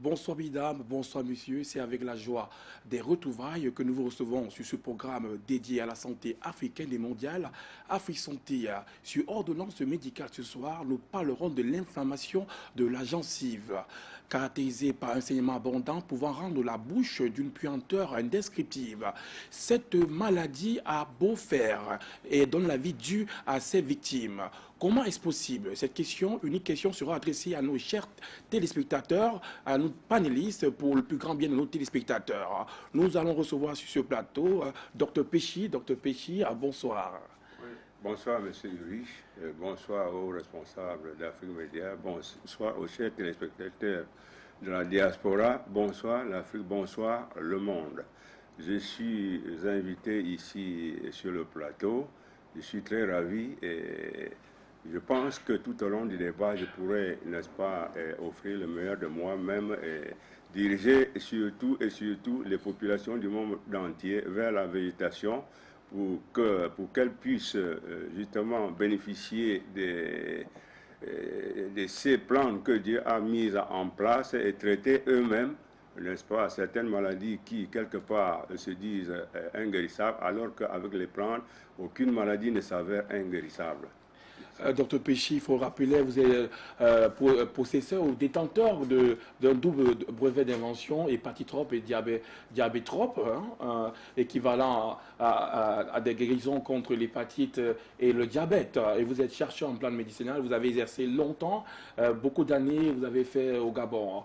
Bonsoir mesdames, bonsoir messieurs, c'est avec la joie des retrouvailles que nous vous recevons sur ce programme dédié à la santé africaine et mondiale, Afrique Santé. Sur ordonnance médicale ce soir, nous parlerons de l'inflammation de la gencive, caractérisée par un saignement abondant pouvant rendre la bouche d'une puanteur indescriptible. Cette maladie a beau faire et donne la vie due à ses victimes. Comment est-ce possible? Cette question, unique question, sera adressée à nos chers téléspectateurs, à nos panélistes pour le plus grand bien de nos téléspectateurs. Nous allons recevoir sur ce plateau Dr Péchi. Dr Péchi, bonsoir. Oui. Bonsoir, monsieur Ulrich. Bonsoir aux responsables d'Afrique Média. Bonsoir aux chers téléspectateurs de la diaspora. Bonsoir l'Afrique, bonsoir le monde. Je suis invité ici sur le plateau. Je suis très ravi et je pense que tout au long du débat, je pourrais, n'est-ce pas, offrir le meilleur de moi-même et diriger surtout les populations du monde entier vers la végétation pour qu'elles puissent justement bénéficier de ces plantes que Dieu a mises en place et traiter eux-mêmes, n'est-ce pas, certaines maladies qui, quelque part, se disent inguérissables, alors qu'avec les plantes, aucune maladie ne s'avère inguérissable. Docteur Péchi, il faut rappeler, vous êtes possesseur ou détenteur d'un double brevet d'invention, hépatitrope et diabétrope, équivalent à des guérisons contre l'hépatite et le diabète. Et vous êtes chercheur en plan médicinal, vous avez exercé longtemps, beaucoup d'années, vous avez fait au Gabon.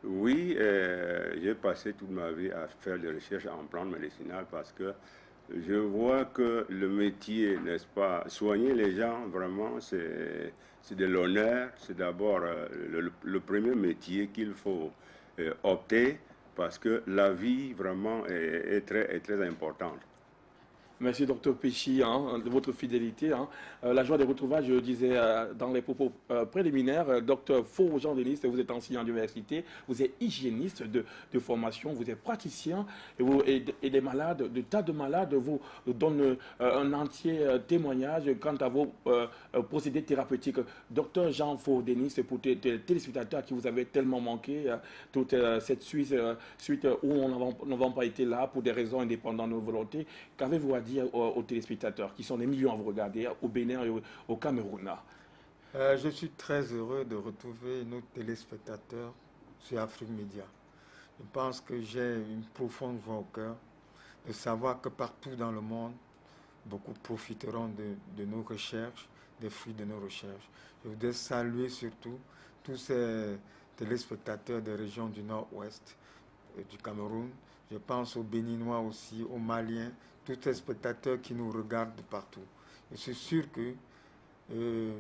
Oui, j'ai passé toute ma vie à faire des recherches en plantes médicinales parce que je vois que le métier, n'est-ce pas, soigner les gens, vraiment, c'est de l'honneur. C'est d'abord le premier métier qu'il faut opter parce que la vie, vraiment, est très importante. Merci, docteur Péchi, de votre fidélité. La joie des retrouvailles, je le disais dans les propos préliminaires, docteur Faux Jean-Denis, vous êtes enseignant d'université, vous êtes hygiéniste de formation, vous êtes praticien et des malades, de tas de malades vous donnent un entier témoignage quant à vos procédés thérapeutiques. Docteur Jean Faux Denis, pour les téléspectateurs qui vous avaient tellement manqué, toute cette suite où nous n'avons pas été là pour des raisons indépendantes de nos volontés, qu'avez-vous à dire aux téléspectateurs qui sont des millions à vous regarder au Bénin et au Cameroun? Je suis très heureux de retrouver nos téléspectateurs sur Afrique Média. Je pense que j'ai une profonde joie au cœur de savoir que partout dans le monde, beaucoup profiteront de nos recherches, des fruits de nos recherches. Je voudrais saluer surtout tous ces téléspectateurs des régions du Nord-Ouest, du Cameroun. Je pense aux Béninois aussi, aux Maliens, tous ces spectateurs qui nous regardent de partout. Je suis sûr que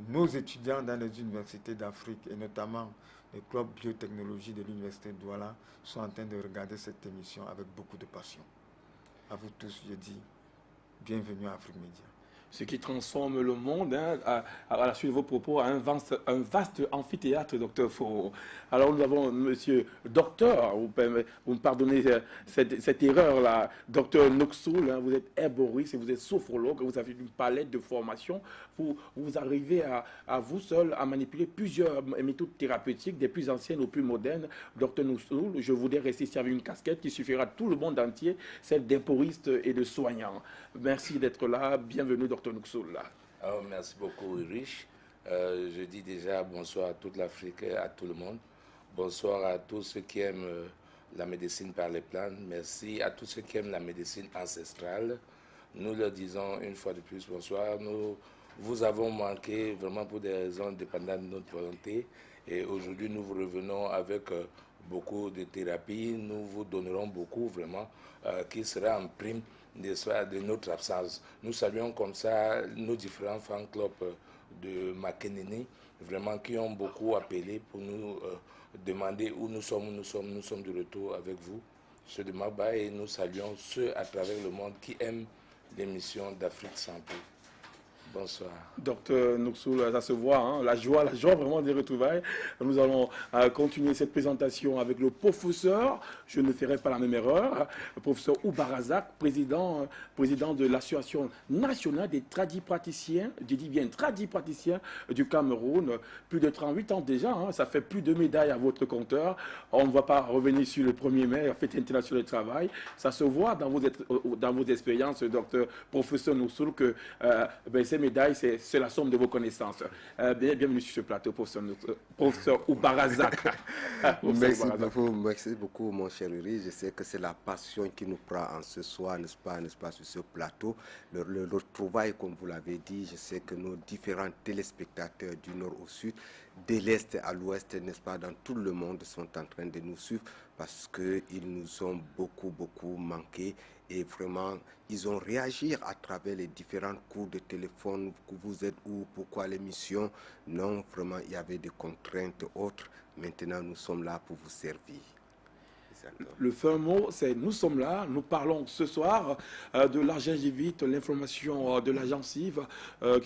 nos étudiants dans les universités d'Afrique, et notamment le club biotechnologie de l'université de Douala, sont en train de regarder cette émission avec beaucoup de passion. À vous tous, je dis bienvenue à Afrique Média. Ce qui transforme le monde, à la suite de vos propos, à un vaste amphithéâtre, docteur Faux. Alors nous avons monsieur docteur, vous me pardonnez cette erreur-là, docteur Noxoul, vous êtes herboriste et vous êtes sophrologue, vous avez une palette de formation, vous arrivez à vous seul à manipuler plusieurs méthodes thérapeutiques, des plus anciennes aux plus modernes. Docteur Noxoul, je voudrais rester ici avec une casquette qui suffira à tout le monde entier, celle d'herboriste et de soignant. Merci d'être là, bienvenue docteur Noxoul. Oh, merci beaucoup, Ulrich. Je dis déjà bonsoir à toute l'Afrique, à tout le monde. Bonsoir à tous ceux qui aiment la médecine par les plantes. Merci à tous ceux qui aiment la médecine ancestrale. Nous leur disons une fois de plus bonsoir. Nous vous avons manqué vraiment pour des raisons dépendantes de notre volonté. Et aujourd'hui, nous vous revenons avec beaucoup de thérapies. Nous vous donnerons beaucoup vraiment qui sera en prime de notre absence. Nous saluons comme ça nos différents fan clubs de Makenini, vraiment qui ont beaucoup appelé pour nous demander où nous sommes, nous sommes de retour avec vous, ceux de Maba, et nous saluons ceux à travers le monde qui aiment l'émission d'Afrique Santé. Bonsoir. Docteur Noursoul, ça se voit, hein, la joie vraiment des retrouvailles. Nous allons continuer cette présentation avec le professeur, je ne ferai pas la même erreur, le professeur Oubarazak, président de l'Association nationale des tradipraticiens, je dis bien tradipraticiens du Cameroun, plus de 38 ans déjà, hein, ça fait plus de médailles à votre compteur. On ne va pas revenir sur le 1er mai, la fête internationale du travail. Ça se voit dans vos expériences, docteur professeur Noursoul, que ces médailles, c'est la somme de vos connaissances. Bienvenue sur ce plateau, professeur Oubarazak. Merci beaucoup, mon cher Uri. Je sais que c'est la passion qui nous prend en ce soir, n'est-ce pas, sur ce plateau. Le retrouvaille, comme vous l'avez dit, je sais que nos différents téléspectateurs du nord au sud, de l'est à l'ouest, n'est-ce pas, dans tout le monde sont en train de nous suivre parce qu'ils nous ont beaucoup manqué. Et vraiment, ils ont réagi à travers les différents coups de téléphone. Vous êtes où? Pourquoi l'émission? Non, vraiment, il y avait des contraintes autres. Maintenant, nous sommes là pour vous servir. Le fin mot, c'est nous sommes là. Nous parlons ce soir de la gingivite, l'inflammation de la gencive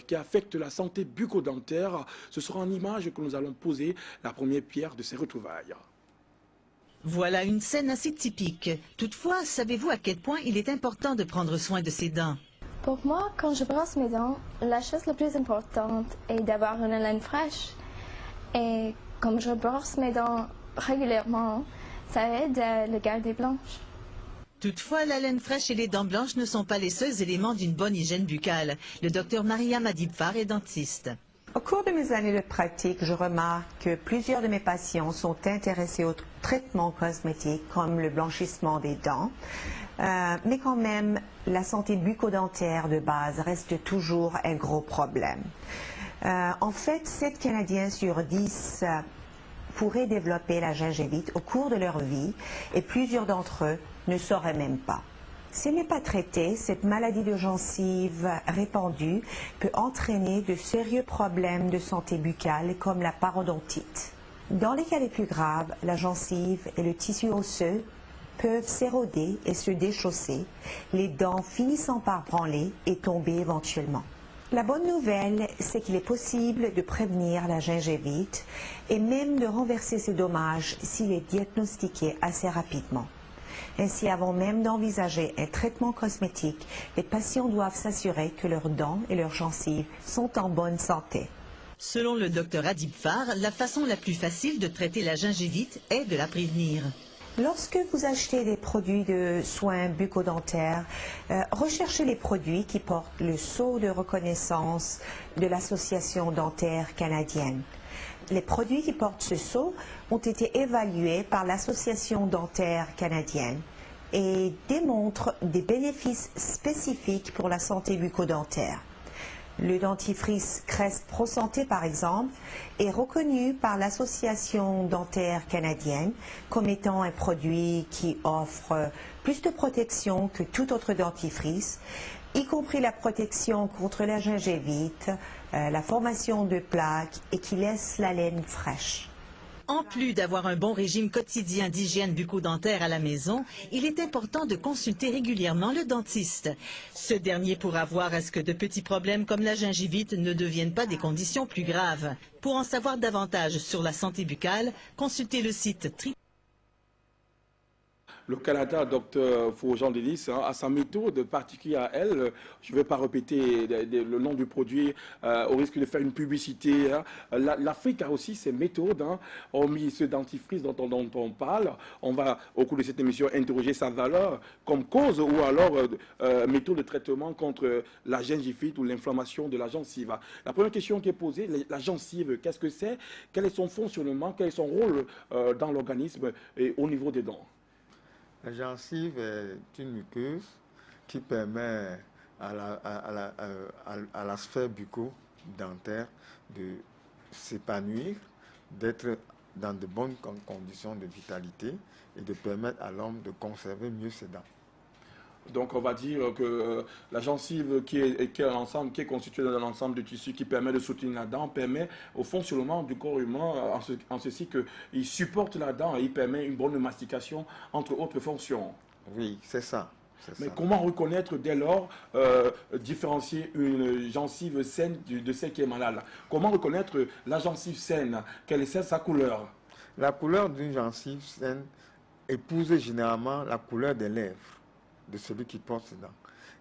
qui affecte la santé bucco-dentaire. Ce sera en image que nous allons poser la première pierre de ces retrouvailles. Voilà une scène assez typique. Toutefois, savez-vous à quel point il est important de prendre soin de ses dents? Pour moi, quand je brosse mes dents, la chose la plus importante est d'avoir une haleine fraîche. Et comme je brosse mes dents régulièrement, ça aide à les garder blanches. Toutefois, la laine fraîche et les dents blanches ne sont pas les seuls éléments d'une bonne hygiène buccale. Le docteur Mariam Adibfar est dentiste. Au cours de mes années de pratique, je remarque que plusieurs de mes patients sont intéressés aux traitements cosmétiques comme le blanchissement des dents. Mais quand même, la santé bucco-dentaire de base reste toujours un gros problème. En fait, 7 Canadiens sur 10 pourraient développer la gingivite au cours de leur vie et plusieurs d'entre eux ne sauraient même pas. Si elle n'est pas traitée, cette maladie de gencive répandue peut entraîner de sérieux problèmes de santé buccale comme la parodontite. Dans les cas les plus graves, la gencive et le tissu osseux peuvent s'éroder et se déchausser, les dents finissant par branler et tomber éventuellement. La bonne nouvelle, c'est qu'il est possible de prévenir la gingivite et même de renverser ces dommages s'il est diagnostiqué assez rapidement. Ainsi, avant même d'envisager un traitement cosmétique, les patients doivent s'assurer que leurs dents et leurs gencives sont en bonne santé. Selon le docteur Adibfar, la façon la plus facile de traiter la gingivite est de la prévenir. Lorsque vous achetez des produits de soins bucco-dentaires, recherchez les produits qui portent le sceau de reconnaissance de l'Association dentaire canadienne. Les produits qui portent ce sceau ont été évalués par l'Association dentaire canadienne et démontrent des bénéfices spécifiques pour la santé bucco-dentaire. Le dentifrice Crest Pro Santé, par exemple, est reconnu par l'Association dentaire canadienne comme étant un produit qui offre plus de protection que tout autre dentifrice, y compris la protection contre la gingivite, la formation de plaques et qui laisse la laine fraîche. En plus d'avoir un bon régime quotidien d'hygiène bucco-dentaire à la maison, il est important de consulter régulièrement le dentiste. Ce dernier pourra voir à ce que de petits problèmes comme la gingivite ne deviennent pas des conditions plus graves. Pour en savoir davantage sur la santé buccale, consultez le site Le Canada, docteur Fougeant-Delis, a sa méthode particulière à elle. Je ne vais pas répéter le nom du produit au risque de faire une publicité. Hein. L'Afrique a aussi ses méthodes. Hein. Hormis ce dentifrice dont on parle, on va au cours de cette émission interroger sa valeur comme cause ou alors méthode de traitement contre la gingivite ou l'inflammation de la gencive. La première question qui est posée, la gencive, qu'est-ce que c'est? Quel est son fonctionnement? Quel est son rôle dans l'organisme et au niveau des dents? La gencive est une muqueuse qui permet à la sphère bucco-dentaire de s'épanouir, d'être dans de bonnes conditions de vitalité et de permettre à l'homme de conserver mieux ses dents. Donc on va dire que la gencive qui est constituée d'un ensemble de tissus qui permet de soutenir la dent, permet au fonctionnement du corps humain en ceci qu'il supporte la dent et il permet une bonne mastication entre autres fonctions. Oui, c'est ça. Mais comment reconnaître dès lors, différencier une gencive saine de celle qui est malade? Comment reconnaître la gencive saine? Quelle est sa couleur? La couleur d'une gencive saine épouse généralement la couleur des lèvres de celui qui porte ses dents.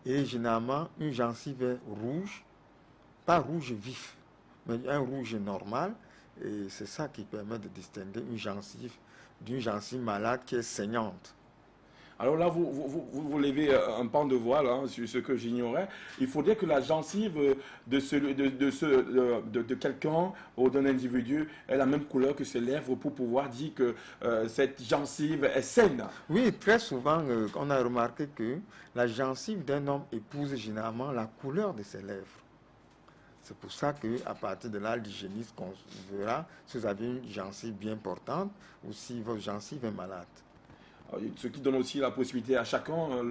Et généralement, une gencive est rouge, pas rouge vif, mais un rouge normal. Et c'est ça qui permet de distinguer une gencive d'une gencive malade qui est saignante. Alors là, vous levez un pan de voile sur ce que j'ignorais. Il faudrait que la gencive de quelqu'un ou d'un individu ait la même couleur que ses lèvres pour pouvoir dire que cette gencive est saine. Oui, très souvent, on a remarqué que la gencive d'un homme épouse généralement la couleur de ses lèvres. C'est pour ça qu'à partir de là, l'hygiéniste verra si vous avez une gencive bien portante ou si votre gencive est malade. Ce qui donne aussi la possibilité à chacun,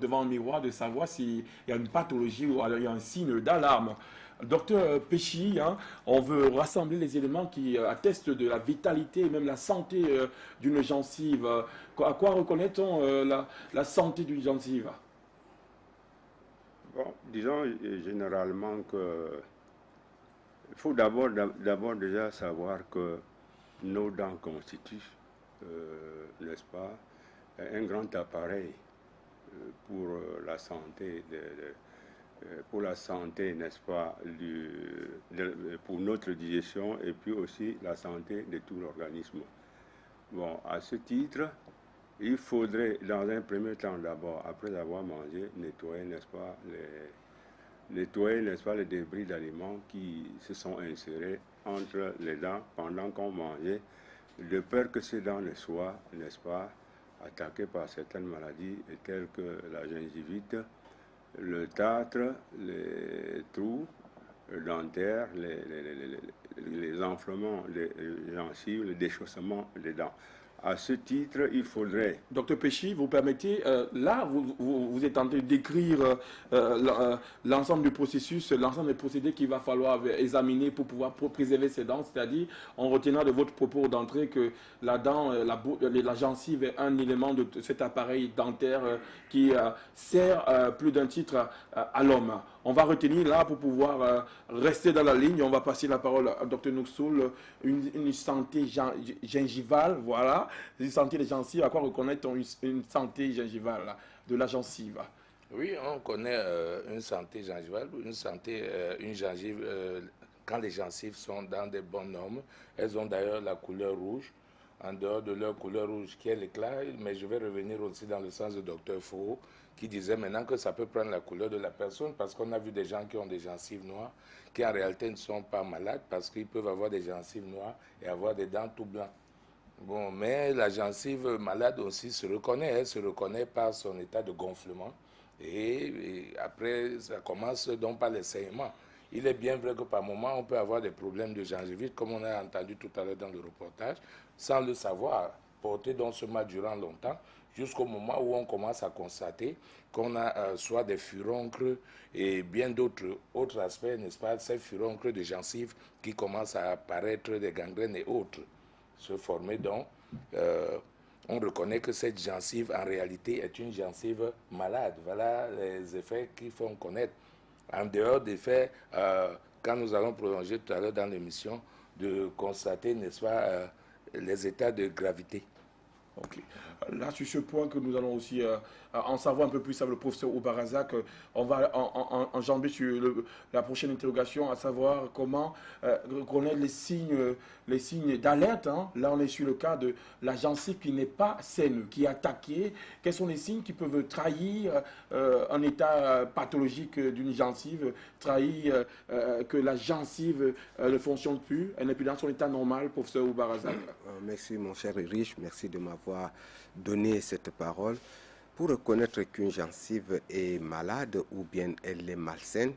devant un miroir, de savoir s'il y a une pathologie ou il y a un signe d'alarme. Docteur Péchi, on veut rassembler les éléments qui attestent de la vitalité et même la santé d'une gencive. À quoi reconnaît-on la santé d'une gencive? Bon, disons généralement que il faut d'abord déjà savoir que nos dents constituent, n'est-ce pas, un grand appareil pour la santé, n'est-ce pas, pour notre digestion et puis aussi la santé de tout l'organisme. Bon, à ce titre, il faudrait dans un premier temps d'abord, après avoir mangé, nettoyer, n'est-ce pas, les débris d'aliments qui se sont insérés entre les dents pendant qu'on mangeait, de peur que ces dents ne soient, n'est-ce pas, attaquées par certaines maladies telles que la gingivite, le tartre, les trous dentaires, les enflements des gencives, le déchaussement des dents. À ce titre, il faudrait... Docteur Péchi, vous permettez, là, vous êtes en train de décrire l'ensemble du processus, l'ensemble des procédés qu'il va falloir examiner pour pouvoir préserver ses dents, c'est-à-dire en retenant de votre propos d'entrée que la dent, la gencive est un élément de cet appareil dentaire qui sert plus d'un titre à l'homme. On va retenir là pour pouvoir rester dans la ligne. On va passer la parole à Dr Nouksoul. Une santé gingivale, voilà. Une santé des gencives, à quoi reconnaît-on une santé gingivale de la gencive? Oui, on connaît une santé gingivale, une gengive, quand les gencives sont dans des bonnes normes. Elles ont d'ailleurs la couleur rouge, en dehors de leur couleur rouge qui est l'éclat, mais je vais revenir aussi dans le sens de Dr Faux, qui disait maintenant que ça peut prendre la couleur de la personne, parce qu'on a vu des gens qui ont des gencives noires, qui en réalité ne sont pas malades, parce qu'ils peuvent avoir des gencives noires et avoir des dents tout blancs. Bon, mais la gencive malade aussi se reconnaît, elle se reconnaît par son état de gonflement, et après ça commence donc par les saignements. Il est bien vrai que par moment on peut avoir des problèmes de gingivite, comme on a entendu tout à l'heure dans le reportage, sans le savoir, porter donc ce mal durant longtemps, jusqu'au moment où on commence à constater qu'on a soit des furoncles et bien d'autres aspects, n'est-ce pas, ces furoncles de gencives qui commencent à apparaître, des gangrènes et autres se former. Donc, on reconnaît que cette gencive, en réalité, est une gencive malade. Voilà les effets qu'il faut connaître. En dehors des faits, quand nous allons prolonger tout à l'heure dans l'émission, de constater, n'est-ce pas, les états de gravité. Ok. Là, sur ce point que nous allons aussi en savoir un peu plus avec le professeur Oubarazak, on va enjamber sur la prochaine interrogation, à savoir comment reconnaître les signes d'alerte. Là, on est sur le cas de la gencive qui n'est pas saine, qui est attaquée. Quels sont les signes qui peuvent trahir un état pathologique d'une gencive, trahir que la gencive ne fonctionne plus, elle n'est plus dans son état normal, professeur Oubarazak? Merci, mon cher Riche, merci de m'avoir donné cette parole. Pour reconnaître qu'une gencive est malade ou bien elle est malsaine,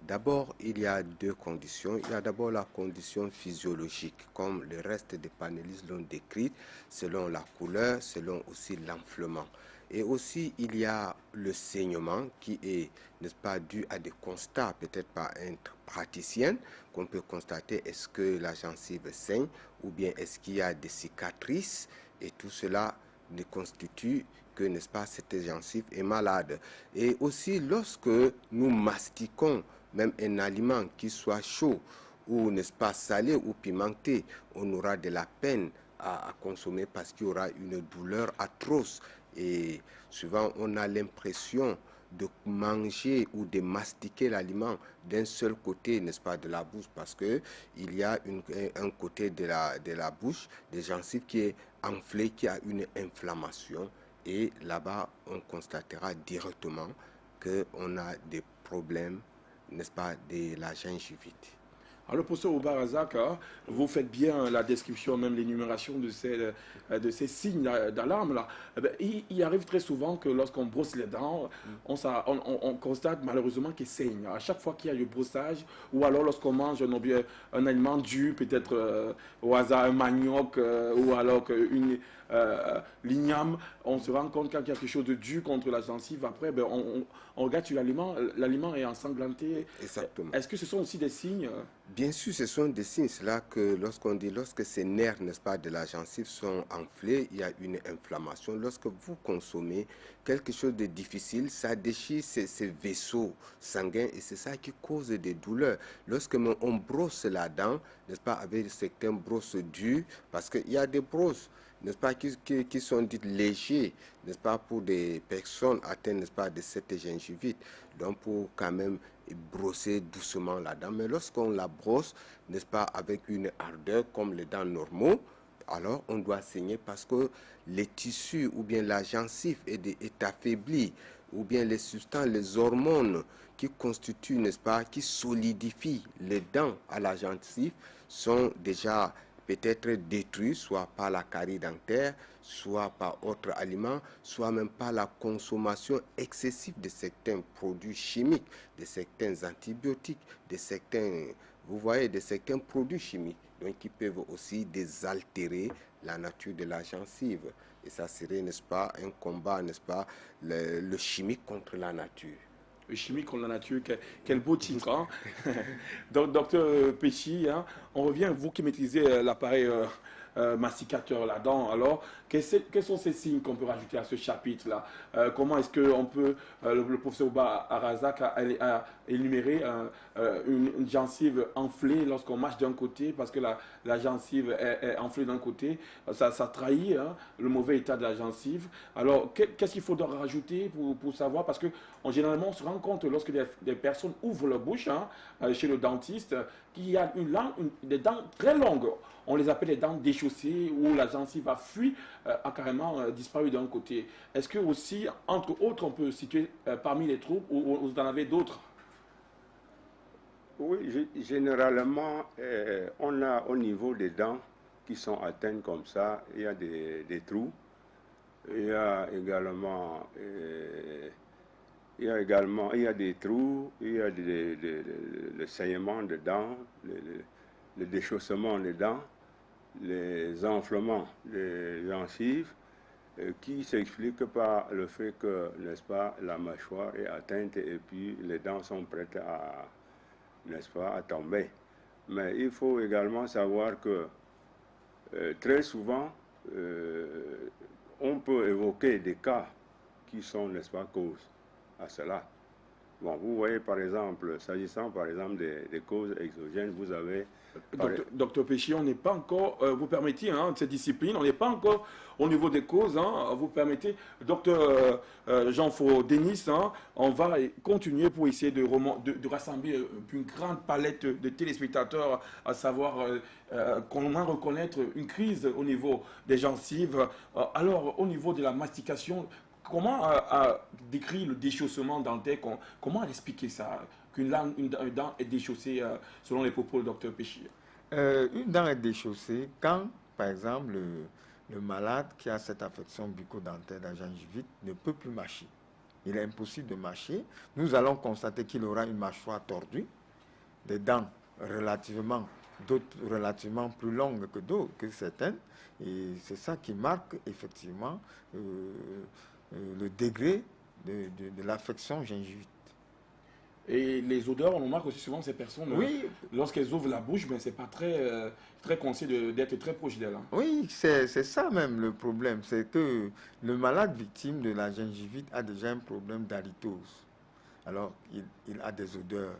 d'abord, il y a deux conditions. Il y a d'abord la condition physiologique, comme le reste des panélistes l'ont décrite, selon la couleur, selon aussi l'enflement. Et aussi, il y a le saignement qui est, n'est-ce pas, dû à des constats, peut-être par un praticien, qu'on peut constater est-ce que la gencive saigne ou bien est-ce qu'il y a des cicatrices. Et tout cela ne constitue que, n'est-ce pas, cette gencive est malade. Et aussi, lorsque nous mastiquons même un aliment qui soit chaud, ou, n'est-ce pas, salé ou pimenté, on aura de la peine à consommer parce qu'il y aura une douleur atroce. Et souvent, on a l'impression de manger ou de mastiquer l'aliment d'un seul côté, n'est-ce pas, de la bouche, parce que il y a un côté de la bouche, des gencives qui est enflé, qui a une inflammation, et là-bas, on constatera directement qu'on a des problèmes, n'est-ce pas, de la gingivite. Alors, professeur Oubarazak, vous faites bien la description, même l'énumération de ces signes d'alarme. Là. Il arrive très souvent que lorsqu'on brosse les dents, on constate malheureusement qu'il saigne. À chaque fois qu'il y a le brossage, ou alors lorsqu'on mange un aliment dur, peut-être au hasard un manioc, ou alors l'igname, on se rend compte qu'il y a quelque chose de dur contre la gencive. Après, on regarde sur l'aliment est ensanglanté. Exactement. Est-ce que ce sont aussi des signes? Bien sûr, ce sont des signes. C'est là que lorsque ces nerfs, n'est-ce pas, de la gencive sont enflés, il y a une inflammation. Lorsque vous consommez quelque chose de difficile, ça déchire ces vaisseaux sanguins et c'est ça qui cause des douleurs. Lorsque on brosse la dent, n'est-ce pas, avec certaines brosses dures, parce qu'il y a des brosses, n'est-ce pas, qui sont dites légers, n'est-ce pas, pour des personnes atteintes, n'est-ce pas, de cette gingivite. Donc, pour quand même brosser doucement la dent. Mais lorsqu'on la brosse, n'est-ce pas, avec une ardeur comme les dents normaux, alors on doit saigner parce que les tissus ou bien la gencive est affaiblie, ou bien les substances, les hormones qui constituent, n'est-ce pas, qui solidifient les dents à la gencive sont déjà peut-être détruits, soit par la carie dentaire, soit par autres aliments, soit même par la consommation excessive de certains produits chimiques, de certains antibiotiques, de certains, vous voyez, de certains produits chimiques, donc qui peuvent aussi désaltérer la nature de la gencive. Et ça serait, n'est-ce pas, un combat, n'est-ce pas, le chimique contre la nature. Le chimique contre la nature, quel beau titre. Hein? Donc, docteur Péchi, hein, on revient, vous qui maîtrisez l'appareil masticateur, la dent, alors, quels sont ces signes qu'on peut rajouter à ce chapitre-là? Comment est-ce qu'on peut, le professeur Oubarazak a énuméré une gencive enflée lorsqu'on marche d'un côté, parce que la gencive est enflée d'un côté, ça trahit hein, le mauvais état de la gencive. Alors, qu'est-ce qu'il faudra rajouter pour savoir? Parce que généralement, on se rend compte lorsque des personnes ouvrent leur bouche hein, chez le dentiste, qu'il y a des dents très longues. On les appelle les dents déchaussées, où la gencive a fui, a carrément disparu d'un côté. Est-ce que aussi, entre autres, on peut situer parmi les troubles, ou vous en avez d'autres? Oui, généralement, on a au niveau des dents qui sont atteintes comme ça, il y a des trous. Il y a également des trous, il y a le saignement des dents, le déchaussement des dents, les enflements des gencives, qui s'expliquent par le fait que, n'est-ce pas, la mâchoire est atteinte et puis les dents sont prêtes à, n'est-ce pas, à tomber. Mais il faut également savoir que très souvent, on peut évoquer des cas qui sont, n'est-ce pas, cause à cela. Bon, vous voyez par exemple, s'agissant par exemple des causes exogènes, vous avez... Docteur Péchi, on n'est pas encore, vous permettez, hein, cette discipline, on n'est pas encore au niveau des causes, hein, vous permettez, docteur Jean-Faux-Denis, hein, on va continuer pour essayer de rassembler une grande palette de téléspectateurs, à savoir comment reconnaître une crise au niveau des gencives. Alors, au niveau de la mastication, comment décrire le déchaussement dentaire? Comment expliquer ça? Qu'une dent est déchaussée selon les propos du docteur Péchi? Une dent est déchaussée quand, par exemple, le malade qui a cette affection bucco-dentaire, la gingivite, ne peut plus mâcher. Il est impossible de mâcher. Nous allons constater qu'il aura une mâchoire tordue, des dents d'autres relativement plus longues que certaines. Et c'est ça qui marque effectivement le degré de l'affection gingivite. Et les odeurs, on remarque aussi souvent ces personnes, Oui. lorsqu'elles ouvrent la bouche, ben, c'est pas très conseillé d'être très proche d'elles. Hein. Oui, c'est ça même le problème. C'est que le malade victime de la gingivite a déjà un problème d'halitose. Alors, il a des odeurs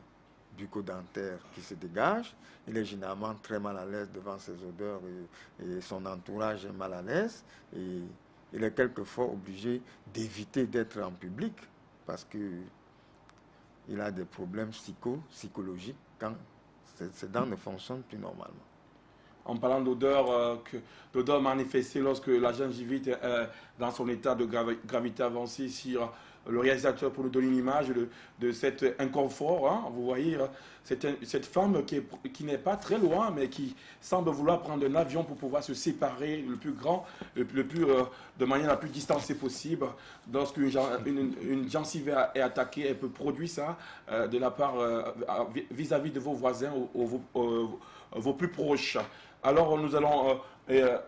bucco-dentaires qui se dégagent. Il est généralement très mal à l'aise devant ces odeurs et son entourage est mal à l'aise. Et il est quelquefois obligé d'éviter d'être en public parce qu'il a des problèmes psychologiques quand ses dents ne fonctionnent plus normalement. En parlant d'odeur, d'odeur manifestée lorsque la gingivite est dans son état de gravité avancée, sur le réalisateur pour nous donner une image de cet inconfort. Hein, vous voyez, cette femme qui n'est pas très loin, mais qui semble vouloir prendre un avion pour pouvoir se séparer de manière la plus distancée possible. Lorsqu'une gencive est attaquée, elle peut produire ça de la part vis-à-vis de vos voisins ou vos plus proches. Alors nous allons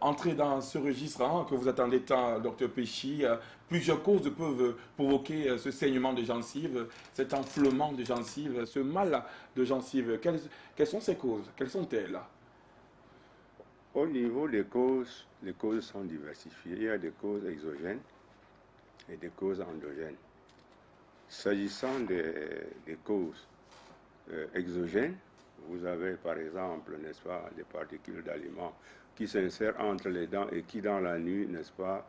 entrer dans ce registre hein, que vous attendez tant, Dr Péchi. Plusieurs causes peuvent provoquer ce saignement de gencives, cet enflement de gencives, ce mal de gencives. Quelles sont ces causes? Quelles sont-elles? Au niveau des causes, les causes sont diversifiées. Il y a des causes exogènes et des causes endogènes. S'agissant des causes exogènes, vous avez par exemple, n'est-ce pas, des particules d'aliments qui s'insèrent entre les dents et qui dans la nuit, n'est-ce pas,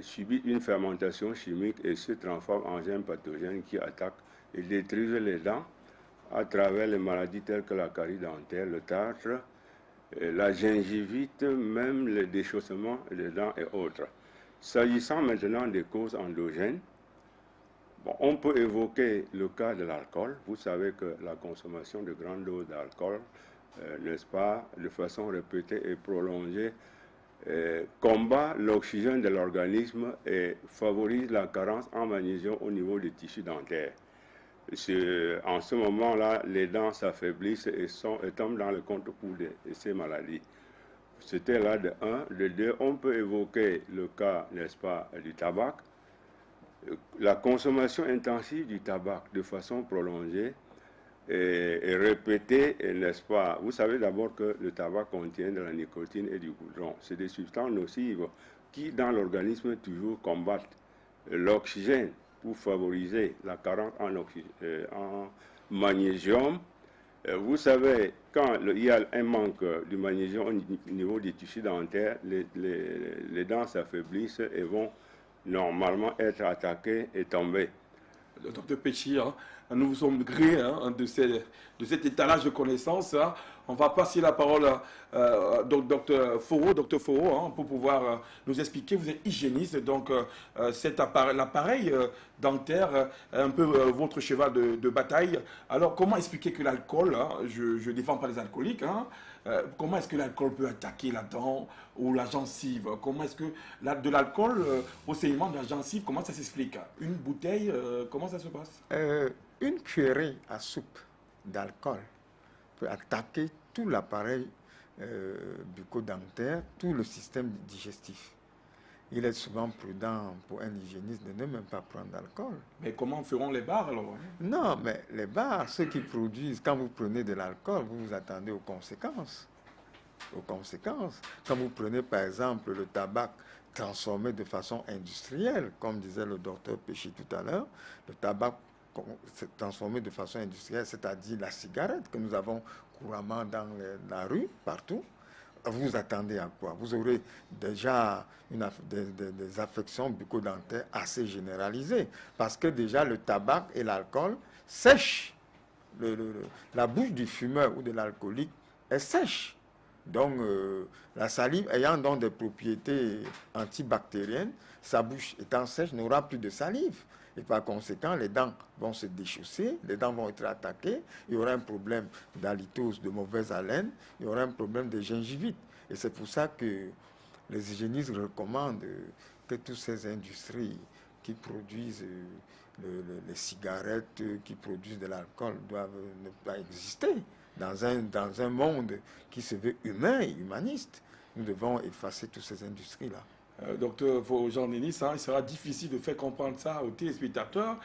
subissent une fermentation chimique et se transforment en germes pathogènes qui attaquent et détruisent les dents à travers les maladies telles que la carie dentaire, le tartre, la gingivite, même le déchaussement des dents et autres. S'agissant maintenant des causes endogènes, bon, on peut évoquer le cas de l'alcool. Vous savez que la consommation de grandes doses d'alcool, n'est-ce pas, de façon répétée et prolongée, combat l'oxygène de l'organisme et favorise la carence en magnésium au niveau des tissus dentaires. En ce moment-là, les dents s'affaiblissent et tombent dans le contre-coup de ces maladies. C'était là de 1. De 2, on peut évoquer le cas, n'est-ce pas, du tabac. La consommation intensive du tabac de façon prolongée et répétée, n'est-ce pas? Vous savez d'abord que le tabac contient de la nicotine et du goudron. C'est des substances nocives qui, dans l'organisme, toujours combattent l'oxygène pour favoriser la carence en magnésium. Vous savez, quand il y a un manque du magnésium au niveau des tissus dentaires, les dents s'affaiblissent et vont normalement être attaqués et tombés. Docteur Péchi, hein, nous vous sommes grés hein, de cet étalage de connaissances. Hein. On va passer la parole à Docteur Foro, hein, pour pouvoir nous expliquer. Vous êtes hygiéniste, donc l'appareil dentaire est un peu votre cheval de bataille. Alors, comment expliquer que l'alcool, hein, je ne défends pas les alcooliques, hein, comment est-ce que l'alcool peut attaquer la dent ou la gencive? Comment est-ce que de l'alcool au saignement de la gencive, comment ça s'explique? Une bouteille, comment ça se passe? Une cuillerée à soupe d'alcool peut attaquer tout l'appareil bucco-dentaire, tout le système digestif. Il est souvent prudent pour un hygiéniste de ne même pas prendre d'alcool. Mais comment feront les bars alors? Non, mais les bars, ceux qui produisent, quand vous prenez de l'alcool, vous vous attendez aux conséquences. Quand vous prenez par exemple le tabac transformé de façon industrielle, comme disait le docteur Péchi tout à l'heure, le tabac transformé de façon industrielle, c'est-à-dire la cigarette que nous avons couramment dans la rue, partout, vous vous attendez à quoi? Vous aurez déjà des affections bucco-dentaires assez généralisées, parce que déjà le tabac et l'alcool sèchent. La bouche du fumeur ou de l'alcoolique est sèche. Donc, la salive ayant donc des propriétés antibactériennes, sa bouche étant sèche n'aura plus de salive. Et par conséquent, les dents vont se déchausser, les dents vont être attaquées, il y aura un problème d'halitose, de mauvaise haleine, il y aura un problème de gingivite. Et c'est pour ça que les hygiénistes recommandent que toutes ces industries qui produisent les cigarettes, qui produisent de l'alcool, doivent ne pas exister. Dans un monde qui se veut humain et humaniste, nous devons effacer toutes ces industries-là. Docteur Jean-Denis, il sera difficile de faire comprendre ça aux téléspectateurs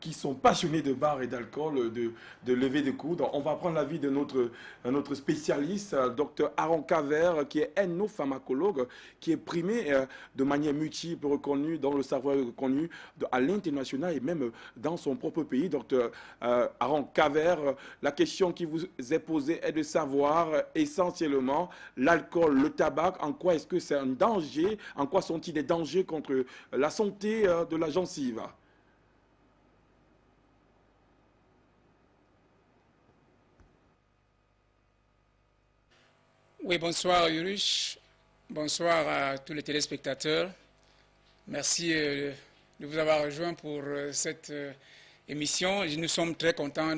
qui sont passionnés de bar et d'alcool, de lever de coude. On va prendre l'avis de notre spécialiste, Dr Aaron Kaver, qui est ethnopharmacologue, qui est primé de manière multiple, reconnu dans le savoir reconnu à l'international et même dans son propre pays. Dr Aaron Kaver, la question qui vous est posée est de savoir essentiellement l'alcool, le tabac, en quoi est-ce que c'est un danger, en quoi sont-ils des dangers contre la santé de la gencive? Oui, bonsoir Urich, bonsoir à tous les téléspectateurs. Merci de vous avoir rejoint pour cette émission. Nous sommes très contents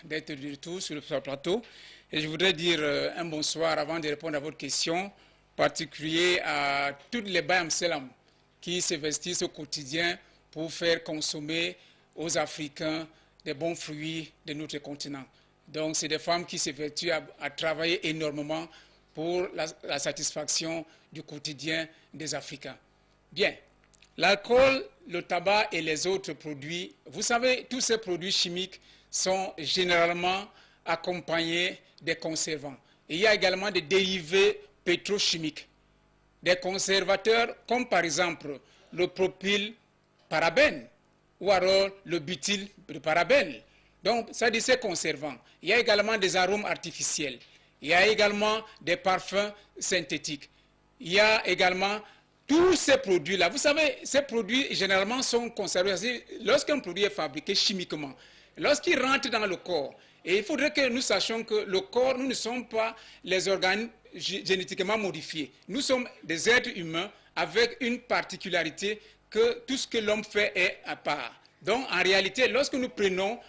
d'être du retour sur le plateau. Et je voudrais dire un bonsoir avant de répondre à votre question, particulier à toutes les Bayam Selam qui s'investissent au quotidien pour faire consommer aux Africains des bons fruits de notre continent. Donc, c'est des femmes qui s'évertuent à travailler énormément pour la satisfaction du quotidien des Africains. Bien, l'alcool, le tabac et les autres produits, vous savez, tous ces produits chimiques sont généralement accompagnés des conservants. Et il y a également des dérivés pétrochimiques, des conservateurs comme par exemple le propylparabène ou alors le butylparabène. Donc, ça dit ces conservants. Il y a également des arômes artificiels. Il y a également des parfums synthétiques. Il y a également tous ces produits-là. Vous savez, ces produits généralement sont conservés. Lorsqu'un produit est fabriqué chimiquement, lorsqu'il rentre dans le corps, et il faudrait que nous sachions que le corps, nous ne sommes pas les organes génétiquement modifiés. Nous sommes des êtres humains avec une particularité que tout ce que l'homme fait est à part. Donc, en réalité, lorsque nous prenons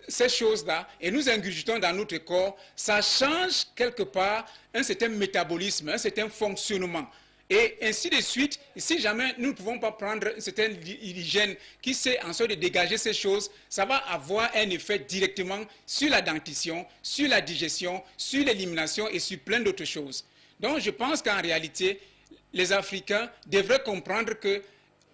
ces choses-là et nous ingurgitons dans notre corps, ça change quelque part un certain métabolisme, un certain fonctionnement. Et ainsi de suite, si jamais nous ne pouvons pas prendre une certaine hygiène qui sait en sorte de dégager ces choses, ça va avoir un effet directement sur la dentition, sur la digestion, sur l'élimination et sur plein d'autres choses. Donc je pense qu'en réalité, les Africains devraient comprendre que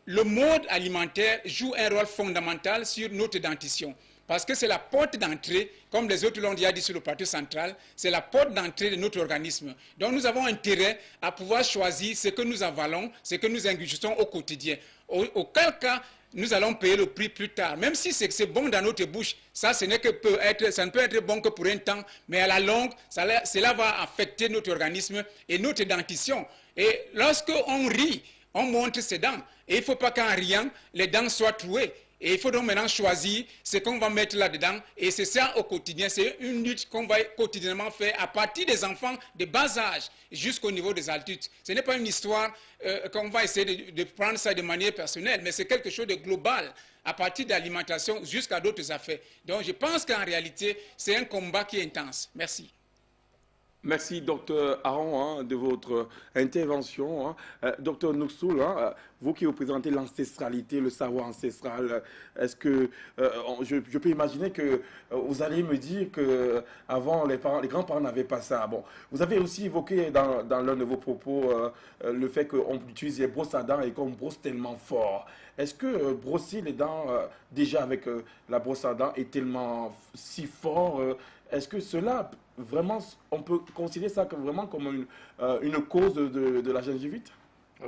le mode alimentaire joue un rôle fondamental sur notre dentition. Parce que c'est la porte d'entrée, comme les autres l'ont déjà dit sur le plateau central, c'est la porte d'entrée de notre organisme. Donc nous avons intérêt à pouvoir choisir ce que nous avalons, ce que nous ingurgitons au quotidien. Auquel cas, nous allons payer le prix plus tard. Même si c'est bon dans notre bouche, ça, ça ne peut être bon que pour un temps, mais à la longue, cela va affecter notre organisme et notre dentition. Et lorsque on rit, on montre ses dents. Et il ne faut pas qu'en riant, les dents soient trouées. Et il faut donc maintenant choisir ce qu'on va mettre là-dedans. Et c'est ça au quotidien. C'est une lutte qu'on va quotidiennement faire à partir des enfants de bas âge jusqu'au niveau des adultes. Ce n'est pas une histoire qu'on va essayer de prendre ça de manière personnelle, mais c'est quelque chose de global à partir de l'alimentation jusqu'à d'autres affaires. Donc je pense qu'en réalité, c'est un combat qui est intense. Merci. Merci, Dr Aaron, de votre intervention. Dr Noursoul, vous qui représentez l'ancestralité, le savoir ancestral, est-ce que je peux imaginer que vous allez me dire qu'avant, les grands-parents n'avaient pas ça. Bon, vous avez aussi évoqué dans l'un de vos propos le fait qu'on utilise les brosses à dents et qu'on brosse tellement fort. Est-ce que brosser les dents déjà avec la brosse à dents est tellement si fort? Est-ce que cela, vraiment, on peut considérer ça vraiment comme une cause de la gingivite?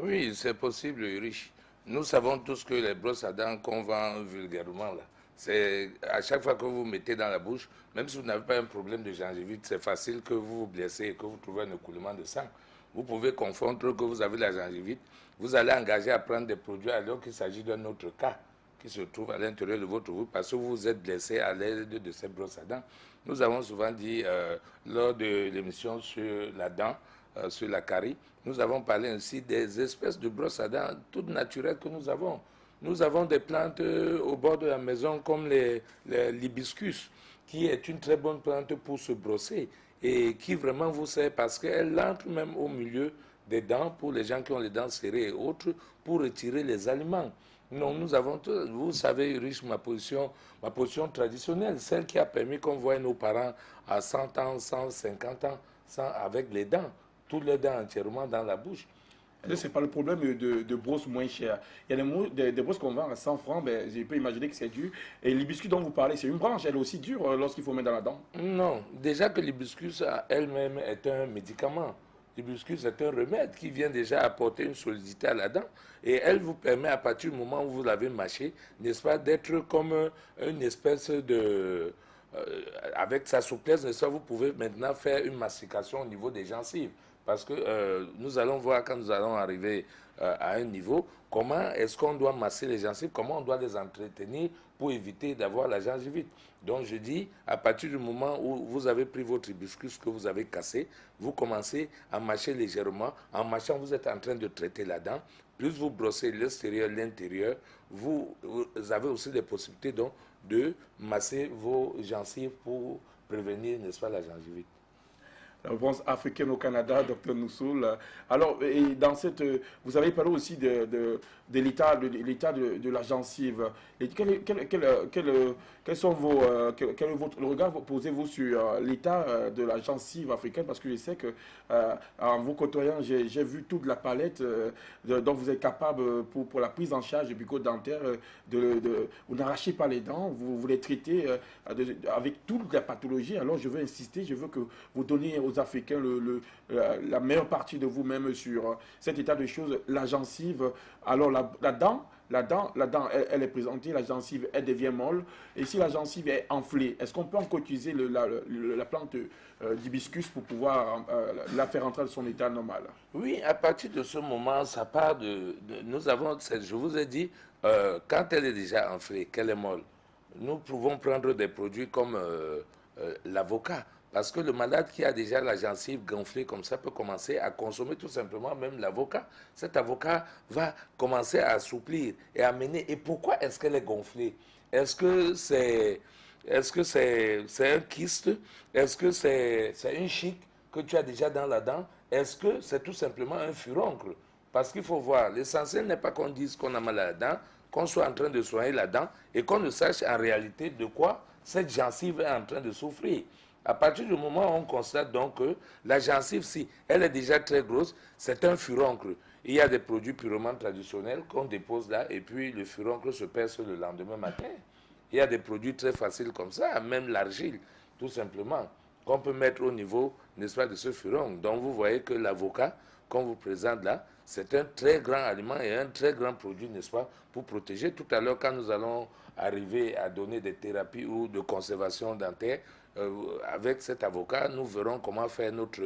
Oui, c'est possible, Urich. Nous savons tous que les brosses à dents qu'on vend vulgairement, là, c'est à chaque fois que vous mettez dans la bouche, même si vous n'avez pas un problème de gingivite, c'est facile que vous vous blessez et que vous trouvez un écoulement de sang. Vous pouvez confondre que vous avez la gingivite, vous allez engager à prendre des produits alors qu'il s'agit d'un autre cas qui se trouve à l'intérieur de votre bouche parce que vous êtes blessé à l'aide de ces brosses à dents. Nous avons souvent dit lors de l'émission sur la dent, sur la carie, nous avons parlé ainsi des espèces de brosses à dents toutes naturelles que nous avons. Nous avons des plantes au bord de la maison comme l'hibiscus, qui est une très bonne plante pour se brosser et qui vraiment vous sert parce qu'elle entre même au milieu des dents pour les gens qui ont les dents serrées et autres pour retirer les aliments. Non, nous avons, vous savez, Urich, ma position traditionnelle, celle qui a permis qu'on voie nos parents à 100 ans, 150 ans, avec les dents, toutes les dents entièrement dans la bouche. Ce n'est pas le problème de brosses moins chères. Il y a des brosses qu'on vend à 100 francs, ben, je peux imaginer que c'est dur. Et l'hibiscus dont vous parlez, c'est une branche, elle est aussi dure lorsqu'il faut mettre dans la dent. Non, déjà que l'hibiscus elle-même est un médicament. L'hibiscus est un remède qui vient déjà apporter une solidité à la dent. Et elle vous permet, à partir du moment où vous l'avez mâché, n'est-ce pas, d'être comme une espèce de... avec sa souplesse, n'est-ce pas, vous pouvez maintenant faire une mastication au niveau des gencives. Parce que nous allons voir quand nous allons arriver à un niveau, comment est-ce qu'on doit masser les gencives, comment on doit les entretenir pour éviter d'avoir la gingivite. Donc je dis, à partir du moment où vous avez pris votre hibiscus que vous avez cassé, vous commencez à mâcher légèrement. En mâchant, vous êtes en train de traiter la dent. Plus vous brossez l'extérieur, l'intérieur, vous avez aussi des possibilités donc, de masser vos gencives pour prévenir, n'est-ce pas, la gingivite. La réponse africaine au Canada, Dr Noussoul. Alors, et dans cette, vous avez parlé aussi de l'état de la gencive. Et quel est votre regard posez-vous sur l'état de la gencive africaine? Parce que je sais que en vous côtoyant, j'ai vu toute la palette dont vous êtes capable pour la prise en charge bucco-dentaire. Vous n'arrachez pas les dents, vous les traitez avec toute la pathologie. Alors, je veux insister, je veux que vous donniez aux Africains la meilleure partie de vous-même sur cet état de choses. La gencive, alors la dent, elle est présentée, la gencive, elle devient molle. Et si la gencive est enflée, est-ce qu'on peut encore utiliser la plante d'hibiscus pour pouvoir la faire entrer dans son état normal? Oui, à partir de ce moment, ça part nous avons, je vous ai dit, quand elle est déjà enflée, qu'elle est molle, nous pouvons prendre des produits comme l'avocat. Parce que le malade qui a déjà la gencive gonflée comme ça peut commencer à consommer tout simplement même l'avocat. Cet avocat va commencer à assouplir et à mener. Et pourquoi est-ce qu'elle est gonflée? Est-ce que c'est un kyste? Est-ce que c'est une chic que tu as déjà dans la dent? Est-ce que c'est tout simplement un furoncle? Parce qu'il faut voir, l'essentiel n'est pas qu'on dise qu'on a mal à la dent, qu'on soit en train de soigner la dent et qu'on ne sache en réalité de quoi cette gencive est en train de souffrir. À partir du moment où on constate donc que la gencive, si elle est déjà très grosse, c'est un furoncle. Il y a des produits purement traditionnels qu'on dépose là et puis le furoncle se perce le lendemain matin. Il y a des produits très faciles comme ça, même l'argile, tout simplement, qu'on peut mettre au niveau, n'est-ce pas, de ce furoncle. Donc vous voyez que l'avocat, qu'on vous présente là, c'est un très grand aliment et un très grand produit, n'est-ce pas, pour protéger. Tout à l'heure, quand nous allons arriver à donner des thérapies ou de conservation dentaire, avec cet avocat, nous verrons comment faire notre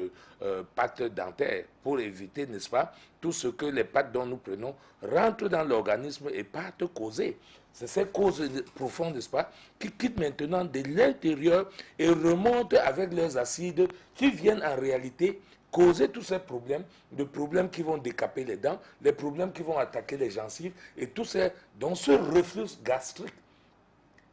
pâte dentaire pour éviter, n'est-ce pas, tout ce que les pâtes dont nous prenons rentrent dans l'organisme et partent causer. C'est ces causes profondes, n'est-ce pas, qui quittent maintenant de l'intérieur et remontent avec leurs acides qui viennent en réalité causer tous ces problèmes, des problèmes qui vont décaper les dents, les problèmes qui vont attaquer les gencives et tout ça, dans ce reflux gastrique,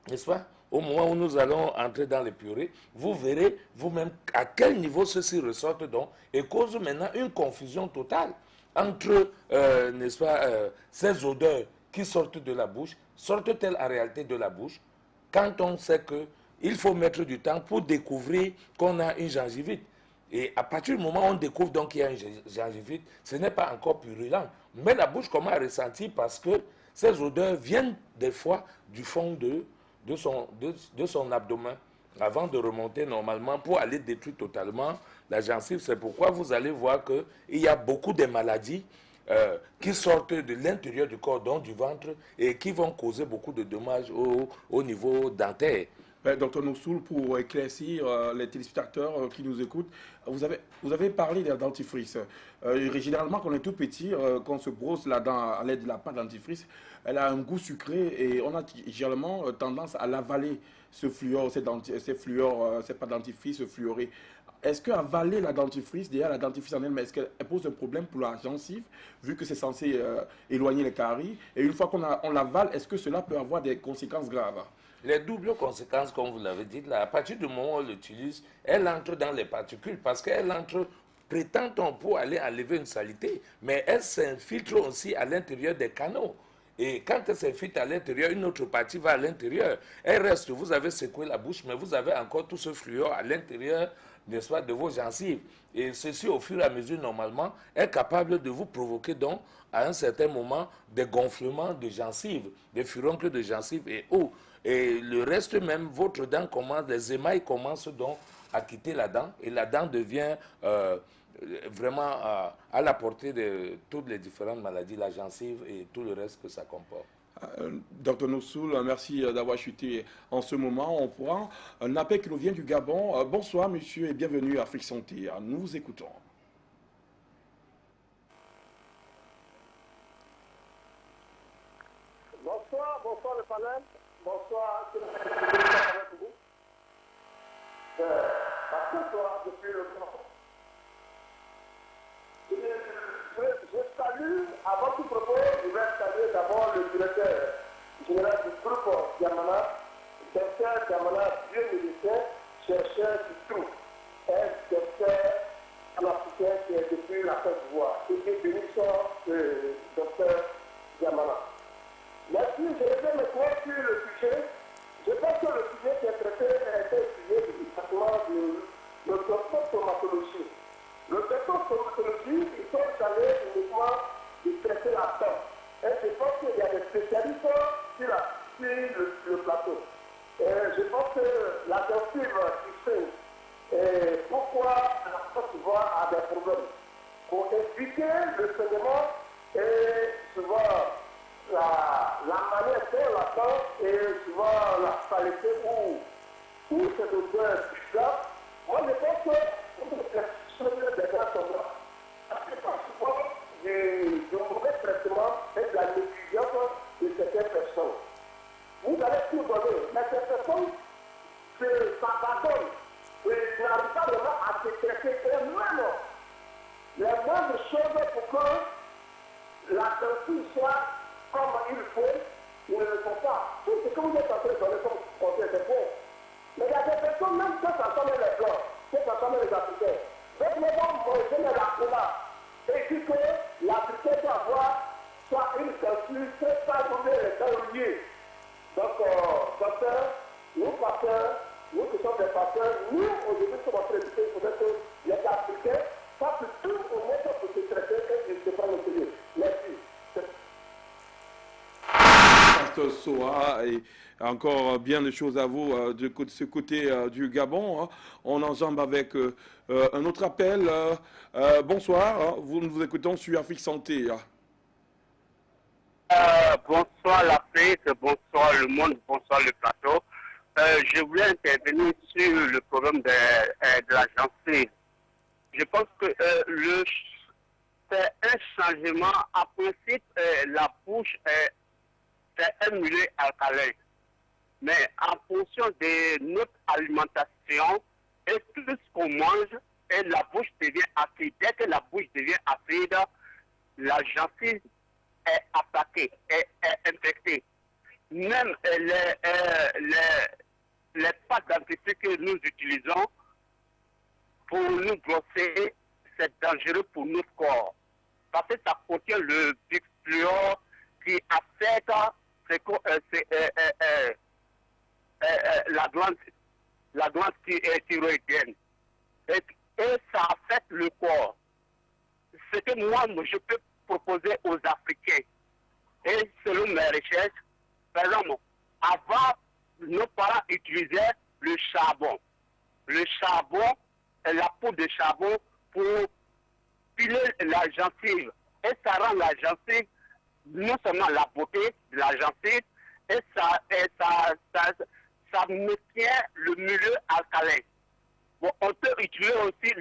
n'est-ce pas? Au moment où nous allons entrer dans les purées, vous verrez vous-même à quel niveau ceci ressortent donc et cause maintenant une confusion totale entre, n'est-ce pas, ces odeurs qui sortent de la bouche, sortent-elles en réalité de la bouche, quand on sait qu'il faut mettre du temps pour découvrir qu'on a une gingivite. Et à partir du moment où on découvre donc qu'il y a une gingivite, ce n'est pas encore purulent. Mais la bouche commence à ressentir parce que ces odeurs viennent des fois du fond de son abdomen avant de remonter normalement pour aller détruire totalement la gencive. C'est pourquoi vous allez voir qu'il y a beaucoup de maladies qui sortent de l'intérieur du corps, donc du ventre, et qui vont causer beaucoup de dommages au niveau dentaire. Docteur Noussoul, pour éclaircir les téléspectateurs qui nous écoutent, vous avez parlé de la dentifrice. Généralement, quand on est tout petit, quand on se brosse la dent à l'aide de la pâte dentifrice, elle a un goût sucré et on a généralement tendance à l'avaler, ce fluor, cette pâte dentifrice fluorée. Est-ce qu'avaler la dentifrice, déjà la dentifrice en elle-même, est-ce qu'elle pose un problème pour la gencive, vu que c'est censé éloigner les caries? Et une fois qu'on l'avale, est-ce que cela peut avoir des conséquences graves? Les doubles conséquences, comme vous l'avez dit, là, à partir du moment où on l'utilise, elle entre dans les particules parce qu'elle entre, prétend-on, pour aller enlever une saleté, mais elle s'infiltre aussi à l'intérieur des canaux. Et quand elle s'infiltre à l'intérieur, une autre partie va à l'intérieur. Elle reste, vous avez secoué la bouche, mais vous avez encore tout ce fluor à l'intérieur n'est-ce pas, de vos gencives. Et ceci, au fur et à mesure, normalement, est capable de vous provoquer donc, à un certain moment, des gonflements de gencives, des furoncles de gencives et os. Et le reste même, votre dent commence, les émails commencent donc à quitter la dent et la dent devient vraiment à la portée de toutes les différentes maladies, la gencive et tout le reste que ça comporte. Dr Nossoul, merci d'avoir chuté en ce moment. On prend un appel qui nous vient du Gabon. Bonsoir monsieur et bienvenue à Afrique Santé. Nous vous écoutons. Bonsoir, bonsoir le panel. Bonsoir, c'est le parce que toi, depuis le temps, je salue, avant tout propos, je vais saluer d'abord le directeur général du groupe Diamana, docteur Diamana, vieux médecin, chercheur du trou, un docteur africain qui est depuis la Côte d'Ivoire. Et qui bénissant le docteur Diamana. Merci, je vais me croire sur le sujet. Je pense que le sujet qui est traité est un sujet du département de l'autostomatologie. L'autostomatologie, ils sont allés uniquement de traiter la dent. Et je pense qu'il y a des spécialistes sur le plateau. Je pense que la gencive qui saigne, pourquoi la Côte d'Ivoire a des problèmes. Pour éviter le saignement et souvent la manière dont la dent et souvent la qualité ou c'est l'odeur bizarre, moi je pense que des grands soldats. Parce que pas souvent du mauvais traitement et de la négligence de certaines personnes. Vous allez tout donner, mais ces personnes s'abandonnent et n'arrivent pas vraiment à se traiter eux-mêmes. Les moindres choses pour que la gencive soit comme il faut, ils ne le font pas. Tout ce que vous êtes en train de donner comme conseil, c'est bon. Mais il y a des personnes, même que ça semble les blancs, que ça semble les africains. Donc, les gens manger la cola et dit que l'Africain doit avoir soit une gencive, c'est pas donner les dents liées. Donc, docteur, nous pasteurs, nous qui sommes des pasteurs, nous aujourd'hui sommes en train de dire que les Africains fassent tout au monde pour se traiter et de se prendre au sérieux. Merci. Soa et encore bien de choses à vous de ce côté du Gabon. Hein. On enjambe avec un autre appel. Bonsoir, hein. Nous vous écoutons sur Afrique Santé. Bonsoir l'Afrique, bonsoir le monde, bonsoir le plateau. Je voulais intervenir sur le problème de la gencive. Je pense que c'est un changement. À principe, la bouche c'est un milieu alcalin. Mais en fonction de notre alimentation et tout ce qu'on mange, et la bouche devient acide. Dès que la bouche devient acide, la gencive est attaquée, est infectée. Même les pâtes dentifrices que nous utilisons pour nous brosser, c'est dangereux pour notre corps. Parce que ça contient le bifluor qui affecte la glande thyroïdienne. Et ça affecte le corps. Ce que moi, je peux proposer aux Africains, et selon mes recherches, par exemple, avant, nos parents utilisaient le charbon. Le charbon, la poudre de charbon pour piler la gencive. Et ça rend la gencive non seulement la beauté de la gencive, et ça maintient le milieu alcalin. Bon, on peut utiliser aussi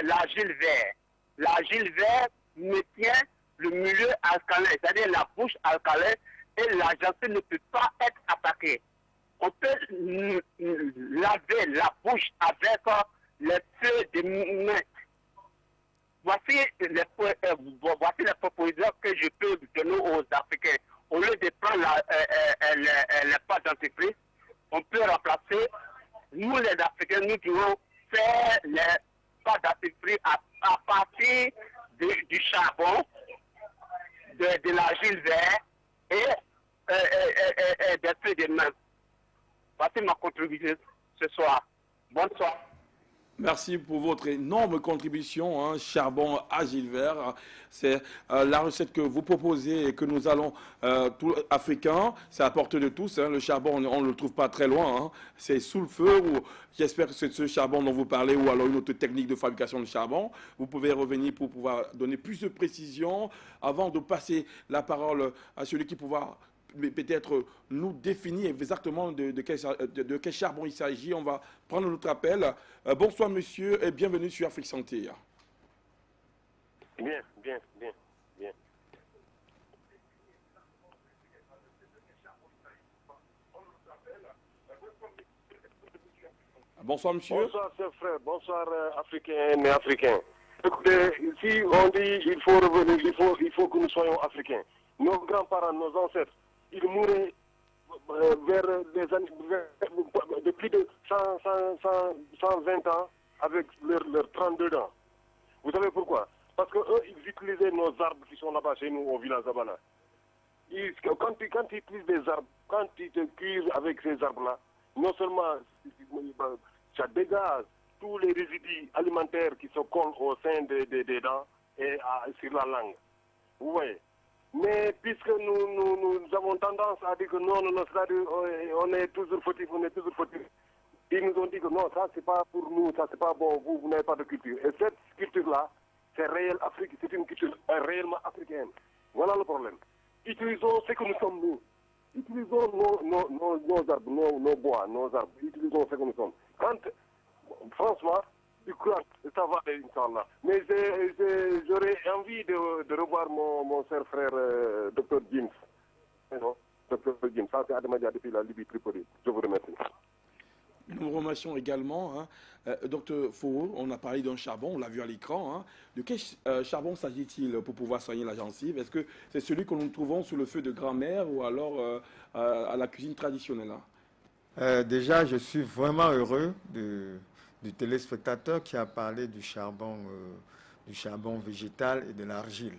l'argile verte. L'argile verte maintient le milieu alcalin, c'est-à-dire la bouche alcalin, et la gencive ne peut pas être attaquée. On peut laver la bouche avec les feuilles de menthe. Voici les propositions que je peux donner aux Africains. Au lieu de prendre les pâtes dentifrice, on peut remplacer, nous les Africains, nous devons faire les pâtes dentifrice à partir du charbon, de l'argile verte et des feuilles de menthe. Voici ma contribution ce soir. Bonsoir. Merci. merci pour votre énorme contribution, hein, charbon à Gilles Vert. C'est la recette que vous proposez et que nous allons, tout africain, c'est à portée de tous. Hein, le charbon, on ne le trouve pas très loin. Hein, c'est sous le feu. J'espère que c'est ce charbon dont vous parlez ou alors une autre technique de fabrication de charbon. Vous pouvez revenir pour pouvoir donner plus de précision avant de passer la parole à celui qui pourra peut-être nous définir exactement de quel charbon il s'agit. On va prendre notre appel. Bonsoir monsieur et bienvenue sur Afrique Santé. Bien. Bonsoir monsieur. Bonsoir chers frères, bonsoir africains et africains. Écoutez, si on dit il faut revenir, il faut que nous soyons africains. Nos grands-parents, nos ancêtres, ils mouraient vers des années, de plus de 120 ans avec leurs 32 dents. Vous savez pourquoi? Parce qu'eux, ils utilisaient nos arbres qui sont là-bas chez nous au village d'Abana. Quand ils utilisent des arbres, quand ils te cuisent avec ces arbres-là, non seulement ça dégage tous les résidus alimentaires qui se collent au sein des dents et sur la langue. Vous voyez? Mais puisque nous avons tendance à dire que non, c'est-à-dire on est toujours fautif, ils nous ont dit que non, ça c'est pas pour nous, ça c'est pas bon, vous n'avez pas de culture. Et cette culture-là, c'est réel Afrique, c'est une culture réellement africaine. Voilà le problème. Utilisons ce que nous sommes nous. Utilisons nos arbres, nos bois, nos arbres. Utilisons ce que nous sommes. Franchement, je crois que ça va aller, Inch'Allah. Mais j'aurais envie de revoir mon cher frère, Dr James. Non, Dr James, ça c'est Adamadia depuis la Libye Tripoli. Je vous remercie. Nous remercions également, hein, Dr Fou, on a parlé d'un charbon, on l'a vu à l'écran. Hein. De quel charbon s'agit-il pour pouvoir soigner la gencive? Est-ce que c'est celui que nous trouvons sur le feu de grand-mère ou alors à la cuisine traditionnelle, hein? Déjà, je suis vraiment heureux du téléspectateur qui a parlé du charbon végétal et de l'argile.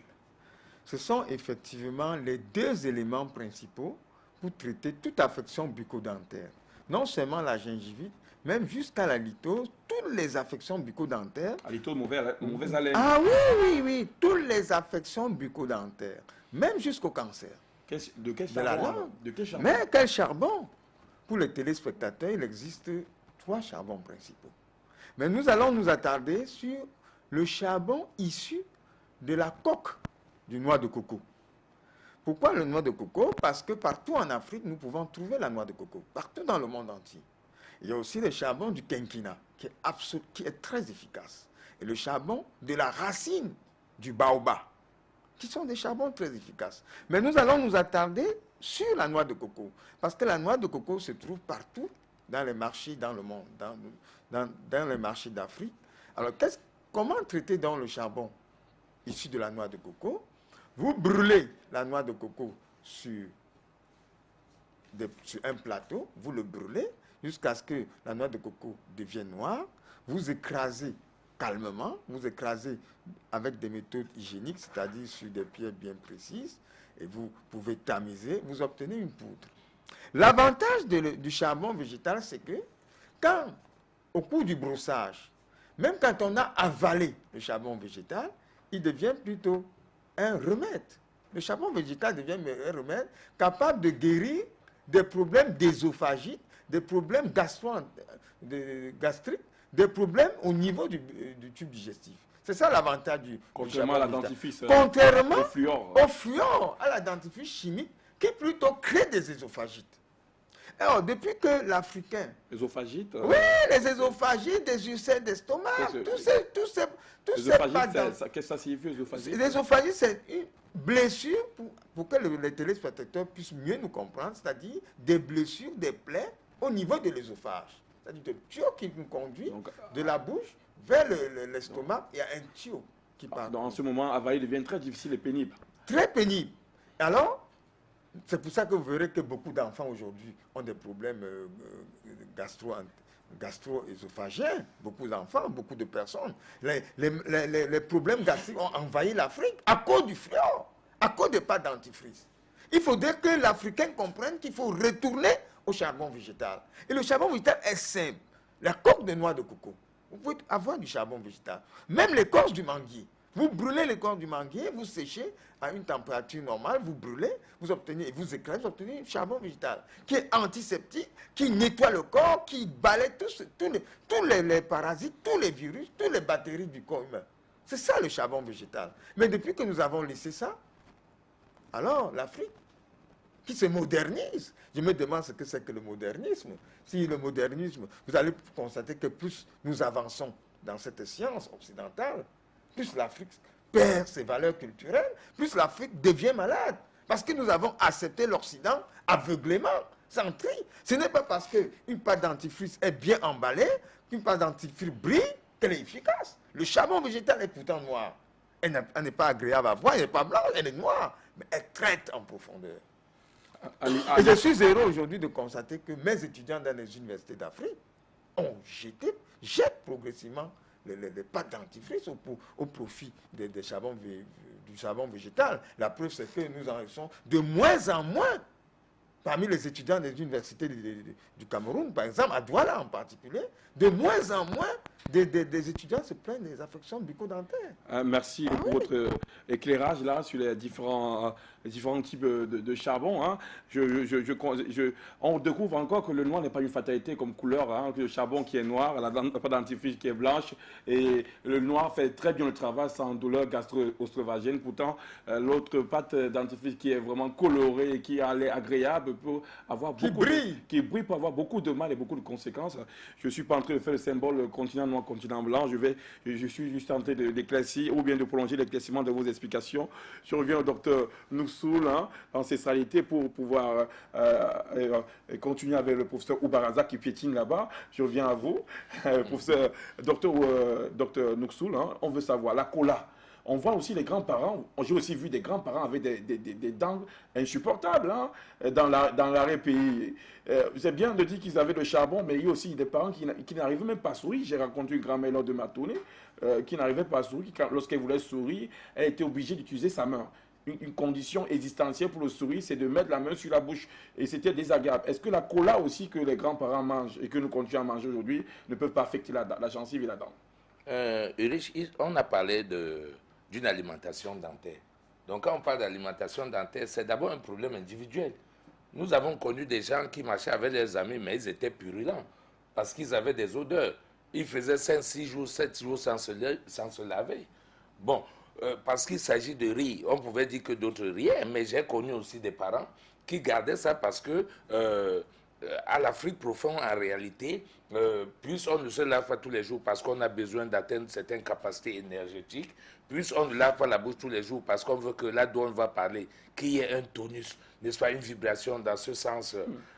Ce sont effectivement les deux éléments principaux pour traiter toute affection bucco-dentaire. Non seulement la gingivite, même jusqu'à la litose, toutes les affections bucco-dentaires. La litose, mauvaise haleine. Ah oui, toutes les affections bucco-dentaires, même jusqu'au cancer. De quel charbon? Mais quel charbon? Pour les téléspectateurs, il existe 3 charbons principaux. Mais nous allons nous attarder sur le charbon issu de la coque du noix de coco. Pourquoi le noix de coco? Parce que partout en Afrique, nous pouvons trouver la noix de coco, partout dans le monde entier. Il y a aussi le charbon du quinquina, qui est très efficace. Et le charbon de la racine du baobab, qui sont des charbons très efficaces. Mais nous allons nous attarder sur la noix de coco, parce que la noix de coco se trouve partout dans les marchés dans le monde, dans les marchés d'Afrique. Alors, comment traiter donc le charbon issu de la noix de coco? Vous brûlez la noix de coco sur un plateau, vous le brûlez jusqu'à ce que la noix de coco devienne noire. Vous écrasez calmement, vous écrasez avec des méthodes hygiéniques, c'est-à-dire sur des pierres bien précises, et vous pouvez tamiser, vous obtenez une poudre. L'avantage du charbon végétal, c'est que quand, au cours du brossage, même quand on a avalé le charbon végétal, il devient plutôt un remède. Le charbon végétal devient un remède capable de guérir des problèmes d'œsophagite, des problèmes gastriques, des problèmes au niveau du tube digestif. C'est ça l'avantage du Contrairement à la dentifrice. Contrairement au fluor, à la dentifrice chimique, qui plutôt crée des œsophagites. Alors, depuis que l'Africain... Œsophagites? Oui, les œsophagites, des ulcères d'estomac, tous ces qu'est-ce que ça signifie, œsophagite? L'œsophagite, c'est une blessure, pour que les téléspectateurs puissent mieux nous comprendre, c'est-à-dire des blessures, des plaies au niveau de l'œsophage. C'est-à-dire le tuyau qui nous conduit de la bouche vers l'estomac, il y a un tuyau qui part. Dans ce moment, avaler devient très difficile et pénible. Très pénible. Alors, c'est pour ça que vous verrez que beaucoup d'enfants aujourd'hui ont des problèmes gastro-œsophagiens. Beaucoup d'enfants, beaucoup de personnes. Les problèmes gastriques ont envahi l'Afrique à cause du fluor, à cause des pâtes dentifrice. Il faudrait que l'Africain comprenne qu'il faut retourner au charbon végétal. Et le charbon végétal est simple. La coque de noix de coco. Vous pouvez avoir du charbon végétal. Même l'écorce du manguier. Vous brûlez l'écorce du manguier, vous séchez à une température normale, vous brûlez, vous obtenez, vous éclairez, vous obtenez du charbon végétal qui est antiseptique, qui nettoie le corps, qui balaie tous les parasites, tous les virus, toutes les bactéries du corps humain. C'est ça le charbon végétal. Mais depuis que nous avons laissé ça, alors l'Afrique, qui se modernise, je me demande ce que c'est que le modernisme. Si le modernisme, vous allez constater que plus nous avançons dans cette science occidentale, plus l'Afrique perd ses valeurs culturelles, plus l'Afrique devient malade. Parce que nous avons accepté l'Occident aveuglément, sans tri. Ce n'est pas parce qu'une pâte dentifrice est bien emballée, qu'une pâte dentifrice brille, qu'elle est efficace. Le charbon végétal est pourtant noir. Elle n'est pas agréable à voir, elle n'est pas blanche, elle est noire. Mais elle traite en profondeur. Et je suis heureux aujourd'hui de constater que mes étudiants dans les universités d'Afrique jettent progressivement les pâtes dentifrices au profit du charbon végétal. La preuve, c'est que nous en reçons de moins en moins parmi les étudiants des universités du Cameroun, par exemple, à Douala en particulier, de moins en moins des étudiants se plaignent des affections bucco-dentaires. Merci pour votre éclairage là sur les différents types de charbon. Hein. On découvre encore que le noir n'est pas une fatalité comme couleur, hein, que le charbon qui est noir, la pâte dentifrice qui est blanche, et le noir fait très bien le travail sans douleur gastro-œsophagienne. Pourtant, l'autre pâte dentifrice qui est vraiment colorée et qui a l'air agréable peut avoir qui brille peut avoir beaucoup de mal et beaucoup de conséquences. Je ne suis pas en train de faire le symbole continent noir, continent blanc. Je suis juste en train d'éclaircir ou bien de prolonger l'éclaircissement de vos explications. Je reviens au docteur Noursoul, hein, ancestralité, pour pouvoir continuer avec le professeur Oubaraza qui piétine là-bas. Je reviens à vous, professeur, docteur Noursoul, hein, on veut savoir la cola. On voit aussi les grands-parents, j'ai aussi vu des grands-parents avec des dents insupportables hein, dans l'arrêt-pays. C'est bien de dire qu'ils avaient le charbon, mais il y a aussi des parents qui n'arrivaient même pas à sourire. J'ai rencontré une grand-mère lors de ma tournée qui n'arrivait pas à sourire. Lorsqu'elle voulait sourire, elle était obligée d'utiliser sa main. Une condition existentielle pour le sourire, c'est de mettre la main sur la bouche. Et c'était désagréable. Est-ce que la cola aussi que les grands-parents mangent et que nous continuons à manger aujourd'hui ne peut pas affecter la gencive et la dent? Ulrich, on a parlé d'une alimentation dentaire. Donc quand on parle d'alimentation dentaire, c'est d'abord un problème individuel. Nous avons connu des gens qui marchaient avec leurs amis, mais ils étaient purulents parce qu'ils avaient des odeurs. Ils faisaient 5, 6 jours, 7 jours sans se laver. Bon, parce qu'il s'agit de riz. On pouvait dire que d'autres riaient, mais j'ai connu aussi des parents qui gardaient ça parce que à l'Afrique profonde, en réalité, plus on ne se lave pas tous les jours parce qu'on a besoin d'atteindre certaines capacités énergétiques, plus on ne lave pas la bouche tous les jours parce qu'on veut que là d'où on va parler, qu'il y ait un tonus, n'est-ce pas, une vibration dans ce sens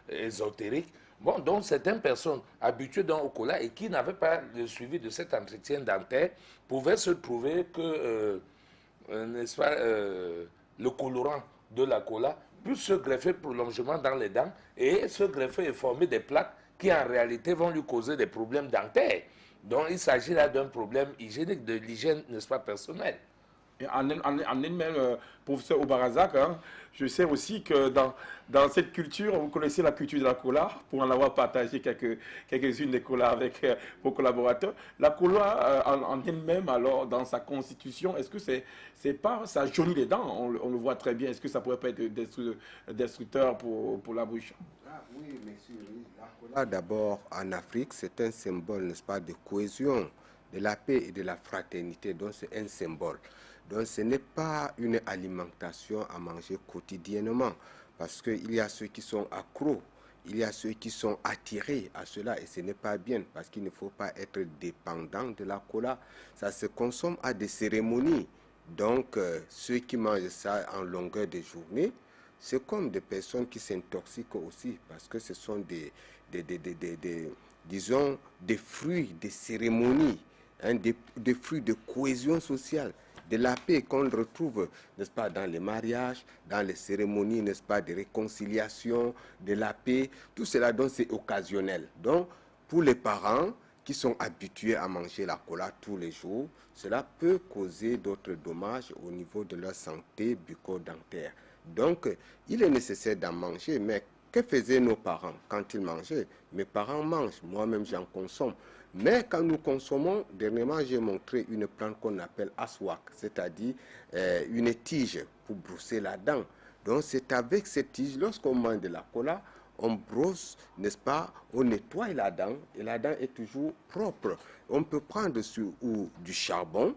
ésotérique. Bon, donc certaines personnes habituées au cola et qui n'avaient pas le suivi de cet entretien dentaire pouvaient se trouver que, n'est-ce pas, le colorant de la cola peut se greffer prolongement dans les dents et se greffer et former des plaques qui en réalité vont lui causer des problèmes dentaires. Donc il s'agit là d'un problème hygiénique, de l'hygiène, n'est-ce pas, personnelle. Et en elle-même, professeur Obarazak, hein, je sais aussi que dans cette culture, vous connaissez la culture de la cola, pour en avoir partagé quelques-unes des colas avec vos collaborateurs. La cola en elle-même, alors, dans sa constitution, est-ce que ça jaunit les dents? On le voit très bien. Est-ce que ça pourrait pas être destructeur pour la bouche? Oui, monsieur. La cola, d'abord, en Afrique, c'est un symbole, n'est-ce pas, de cohésion, de la paix et de la fraternité. Donc, c'est un symbole. Donc, ce n'est pas une alimentation à manger quotidiennement, parce qu'il y a ceux qui sont accros, il y a ceux qui sont attirés à cela, et ce n'est pas bien, parce qu'il ne faut pas être dépendant de la cola. Ça se consomme à des cérémonies. Donc, ceux qui mangent ça en longueur de journée, c'est comme des personnes qui s'intoxiquent aussi, parce que ce sont disons, des fruits de cérémonies, hein, des fruits de cohésion sociale, de la paix qu'on retrouve, n'est-ce pas, dans les mariages, dans les cérémonies, n'est-ce pas, de réconciliation, de la paix. Tout cela, donc, c'est occasionnel. Donc, pour les parents qui sont habitués à manger la cola tous les jours, cela peut causer d'autres dommages au niveau de leur santé bucco-dentaire. Donc, il est nécessaire d'en manger, mais que faisaient nos parents quand ils mangeaient? Mes parents mangent, moi-même j'en consomme. Mais quand nous consommons, dernièrement j'ai montré une plante qu'on appelle aswak, c'est-à-dire une tige pour brosser la dent. Donc c'est avec cette tige, lorsqu'on mange de la cola, on brosse, n'est-ce pas, on nettoie la dent et la dent est toujours propre. On peut prendre du charbon,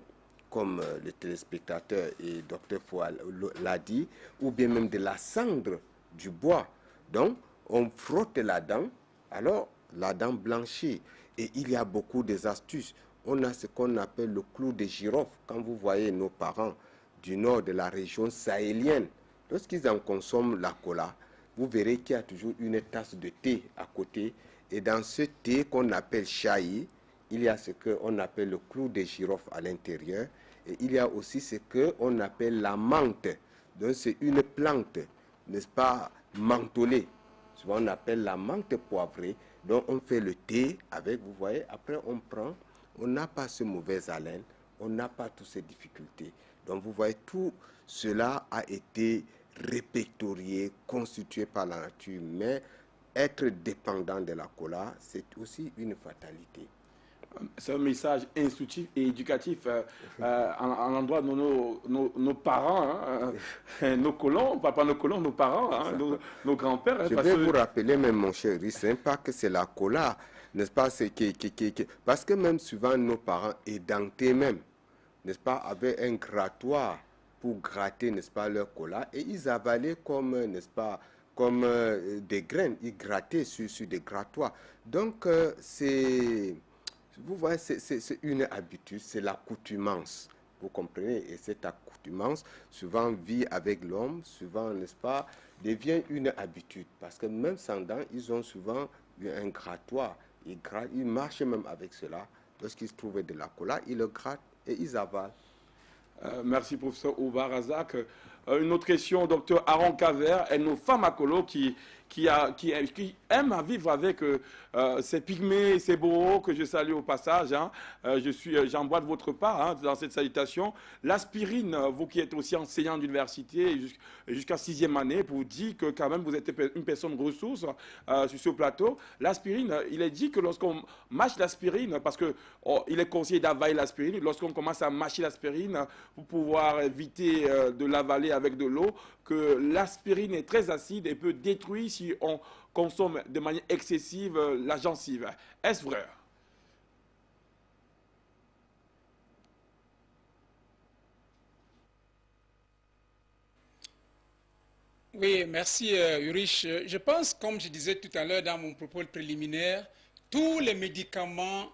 comme le téléspectateur et Dr Fouad l'a dit, ou bien même de la cendre du bois. Donc, on frotte la dent, alors la dent blanchit. Et il y a beaucoup d'astuces. On a ce qu'on appelle le clou de girofle. Quand vous voyez nos parents du nord de la région sahélienne, lorsqu'ils en consomment la cola, vous verrez qu'il y a toujours une tasse de thé à côté. Et dans ce thé qu'on appelle chai, il y a ce qu'on appelle le clou de girofle à l'intérieur. Et il y a aussi ce qu'on appelle la menthe. Donc c'est une plante, n'est-ce pas, mentholée. Souvent on appelle la menthe poivrée. Donc on fait le thé avec, vous voyez, après on prend, on n'a pas ce mauvais haleine, on n'a pas toutes ces difficultés. Donc vous voyez, tout cela a été répertorié, constitué par la nature, mais être dépendant de la cola, c'est aussi une fatalité. C'est un message instructif et éducatif en l'endroit de nos parents, nos colons, pas nos colons, nos parents, nos grands-pères. Je vais vous rappeler même, mon cher Riz, ce n'est pas que c'est la cola, n'est-ce pas, parce que même souvent nos parents édentés même, n'est-ce pas, avaient un grattoir pour gratter, n'est-ce pas, leur cola, et ils avalaient comme, n'est-ce pas, comme des graines, ils grattaient sur des grattoirs. Donc c'est... Vous voyez, c'est une habitude, c'est l'accoutumance, vous comprenez? Et cette accoutumance, souvent, vit avec l'homme, souvent, n'est-ce pas, devient une habitude. Parce que même sans dents, ils ont souvent un grattoir. Ils marchent même avec cela. Lorsqu'ils trouvent de la cola, ils le grattent et ils avalent. Merci, professeur Oubar Razak. Une autre question, docteur Aaron Kaver, et nos femmes à colo qui aiment à vivre avec ces pygmées, ces boros que je salue au passage. J'en bois de votre part dans cette salutation. L'aspirine, vous qui êtes aussi enseignant d'université jusqu'à 6e année, pour dire que quand même vous êtes une personne ressource sur ce plateau. L'aspirine, il est dit que lorsqu'on mâche l'aspirine, parce qu'il est conseillé d'avaler l'aspirine, lorsqu'on commence à mâcher l'aspirine pour pouvoir éviter de l'avaler avec de l'eau, que l'aspirine est très acide et peut détruire si on consomme de manière excessive la gencive. Est-ce vrai? Oui, merci Ulrich. Je pense, comme je disais tout à l'heure dans mon propos préliminaire, tous les médicaments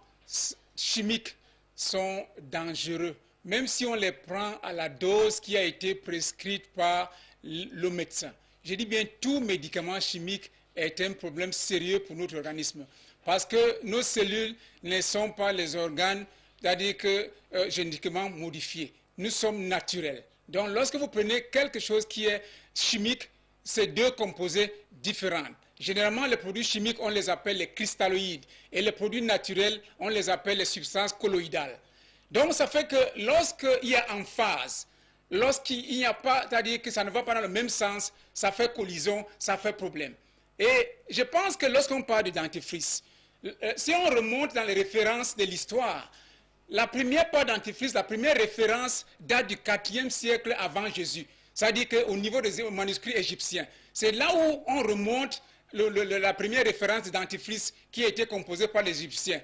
chimiques sont dangereux, même si on les prend à la dose qui a été prescrite par le médecin. Je dis bien tout médicament chimique est un problème sérieux pour notre organisme, parce que nos cellules ne sont pas les organes, c'est-à-dire que génétiquement modifiés. Nous sommes naturels. Donc lorsque vous prenez quelque chose qui est chimique, c'est deux composés différents. Généralement, les produits chimiques, on les appelle les cristalloïdes, et les produits naturels, on les appelle les substances colloïdales. Donc ça fait que lorsqu'il y a emphase, lorsqu'il n'y a pas, c'est-à-dire que ça ne va pas dans le même sens, ça fait collision, ça fait problème. Et je pense que lorsqu'on parle de dentifrice, si on remonte dans les références de l'histoire, la première part dentifrice, la première référence date du 4e siècle avant Jésus. C'est-à-dire qu'au niveau des manuscrits égyptiens, c'est là où on remonte la première référence de dentifrice qui a été composée par les Égyptiens.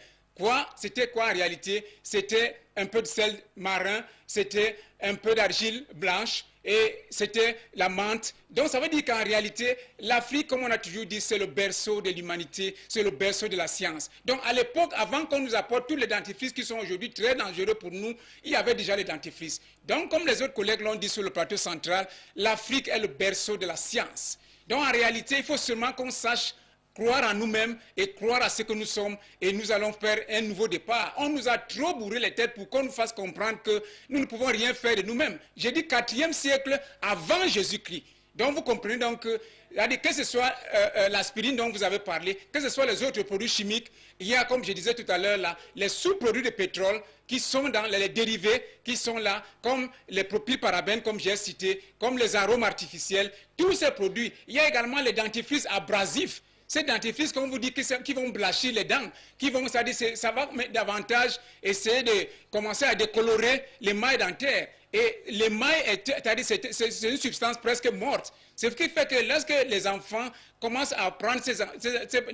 C'était quoi en réalité? C'était un peu de sel marin, c'était un peu d'argile blanche et c'était la menthe. Donc ça veut dire qu'en réalité, l'Afrique, comme on a toujours dit, c'est le berceau de l'humanité, c'est le berceau de la science. Donc à l'époque, avant qu'on nous apporte tous les dentifrices qui sont aujourd'hui très dangereux pour nous, il y avait déjà les dentifrices. Donc comme les autres collègues l'ont dit sur le plateau central, l'Afrique est le berceau de la science. Donc en réalité, il faut seulement qu'on sache croire en nous-mêmes et croire à ce que nous sommes, et nous allons faire un nouveau départ. On nous a trop bourré les têtes pour qu'on nous fasse comprendre que nous ne pouvons rien faire de nous-mêmes. J'ai dit 4e siècle avant Jésus-Christ. Donc vous comprenez donc que ce soit l'aspirine dont vous avez parlé, que ce soit les autres produits chimiques, il y a, comme je disais tout à l'heure, là, les sous-produits de pétrole qui sont dans les dérivés qui sont là, comme les propylparabènes, comme j'ai cité, comme les arômes artificiels, tous ces produits. Il y a également les dentifrices abrasifs. Ces dentifrices, comme on vous dit, qui vont blanchir les dents, qui vont, ça va davantage essayer de commencer à décolorer les mailles dentaires. Et l'émail, c'est une substance presque morte. C'est ce qui fait que lorsque les enfants commencent à prendre ces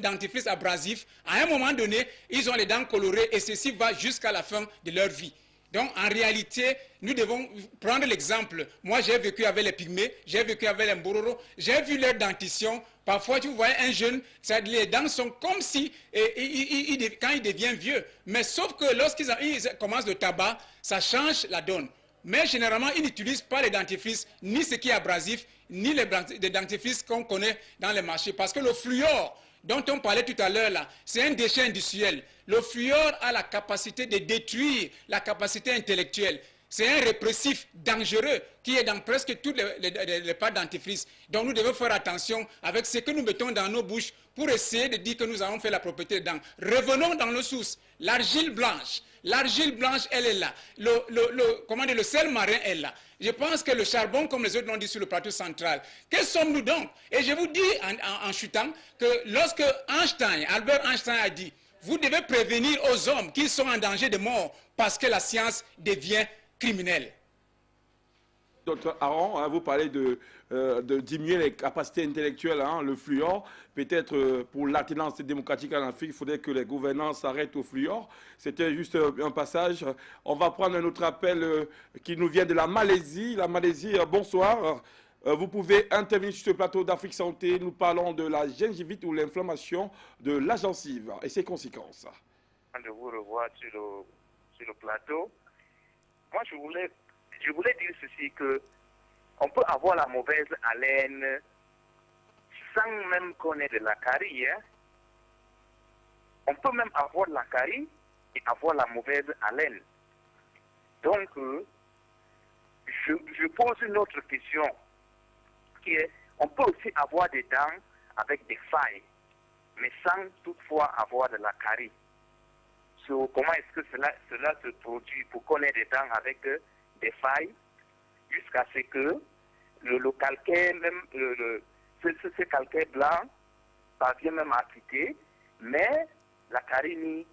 dentifrices abrasifs, à un moment donné, ils ont les dents colorées et ceci va jusqu'à la fin de leur vie. Donc, en réalité, nous devons prendre l'exemple. Moi, j'ai vécu avec les pygmées, j'ai vécu avec les mbororo, j'ai vu leur dentition. Parfois, tu vois un jeune, les dents sont comme si, quand il devient vieux. Mais sauf que lorsqu'ils commencent le tabac, ça change la donne. Mais généralement, ils n'utilisent pas les dentifrices, ni ce qui est abrasif, ni les dentifrices qu'on connaît dans les marchés. Parce que le fluor, dont on parlait tout à l'heure, là, c'est un déchet industriel. Le fluor a la capacité de détruire la capacité intellectuelle. C'est un répressif dangereux qui est dans presque tous les pâtes dentifrices. Donc nous devons faire attention avec ce que nous mettons dans nos bouches pour essayer de dire que nous avons fait la propriété des dents. Revenons dans nos sources. L'argile blanche. L'argile blanche, elle est là. Le sel marin est là. Je pense que le charbon, comme les autres l'ont dit sur le plateau central. Que sommes-nous donc? Et je vous dis en chutant que lorsque Albert Einstein a dit, vous devez prévenir aux hommes qu'ils sont en danger de mort parce que la science devient criminelle. Docteur Aron, vous parlez de diminuer les capacités intellectuelles, le fluor. Peut-être pour l'alternance démocratique en Afrique, il faudrait que les gouvernants s'arrêtent au fluor. C'était juste un passage. On va prendre un autre appel qui nous vient de la Malaisie. La Malaisie, bonsoir. Vous pouvez intervenir sur ce plateau d'Afrique Santé. Nous parlons de la gingivite ou l'inflammation de la gencive et ses conséquences. De vous revoir sur le plateau. Moi, je voulais dire ceci, que on peut avoir la mauvaise haleine sans même connaître de la carie. Hein? On peut même avoir la carie et avoir la mauvaise haleine. Donc, je pose une autre question, qui est, on peut aussi avoir des dents avec des failles, mais sans toutefois avoir de la carie. Comment est-ce que cela se produit pour qu'on ait des dents avec des failles jusqu'à ce que le calcaire, même ce calcaire blanc parvient même à quitter, mais la carie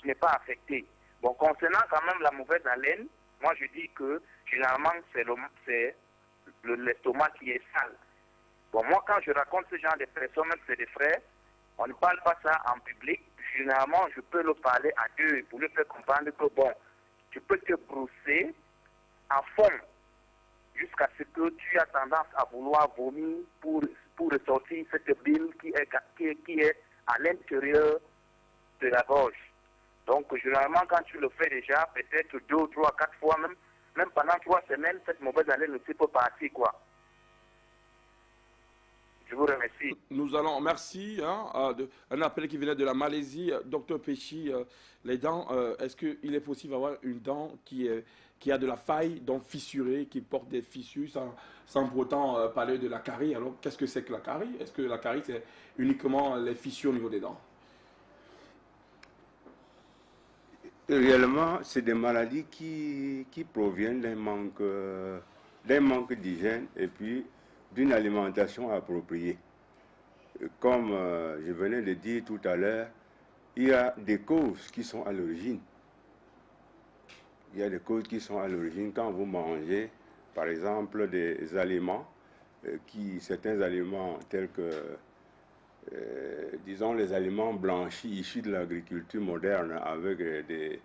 n'est pas affectée. Bon, concernant quand même la mauvaise haleine, moi je dis que généralement c'est l'estomac qui est sale. Bon, moi quand je raconte ce genre de personnes, même c'est des frères, on ne parle pas ça en public. Généralement, je peux le parler à deux pour lui faire comprendre que, bon, tu peux te brosser à fond jusqu'à ce que tu as tendance à vouloir vomir pour ressortir cette bile qui est à l'intérieur de la gorge. Donc, généralement, quand tu le fais déjà, peut-être 2, 3, 4 fois, même pendant 3 semaines, cette mauvaise haleine aussi peut partir, quoi. Je vous remercie. Nous allons, merci. Un appel qui venait de la Malaisie. Docteur Péchi, les dents, est-ce qu'il est possible d'avoir une dent qui a de la faille, donc fissurée, qui porte des fissures, sans pour autant parler de la carie? Alors, qu'est-ce que c'est que la carie? Est-ce que la carie, c'est uniquement les fissures au niveau des dents? Réellement, c'est des maladies qui proviennent d'un manque d'hygiène et puis d'une alimentation appropriée. Comme je venais de dire tout à l'heure, il y a des causes qui sont à l'origine. Il y a des causes qui sont à l'origine quand vous mangez, par exemple, des aliments, certains aliments tels que, disons, les aliments blanchis issus de l'agriculture moderne avec des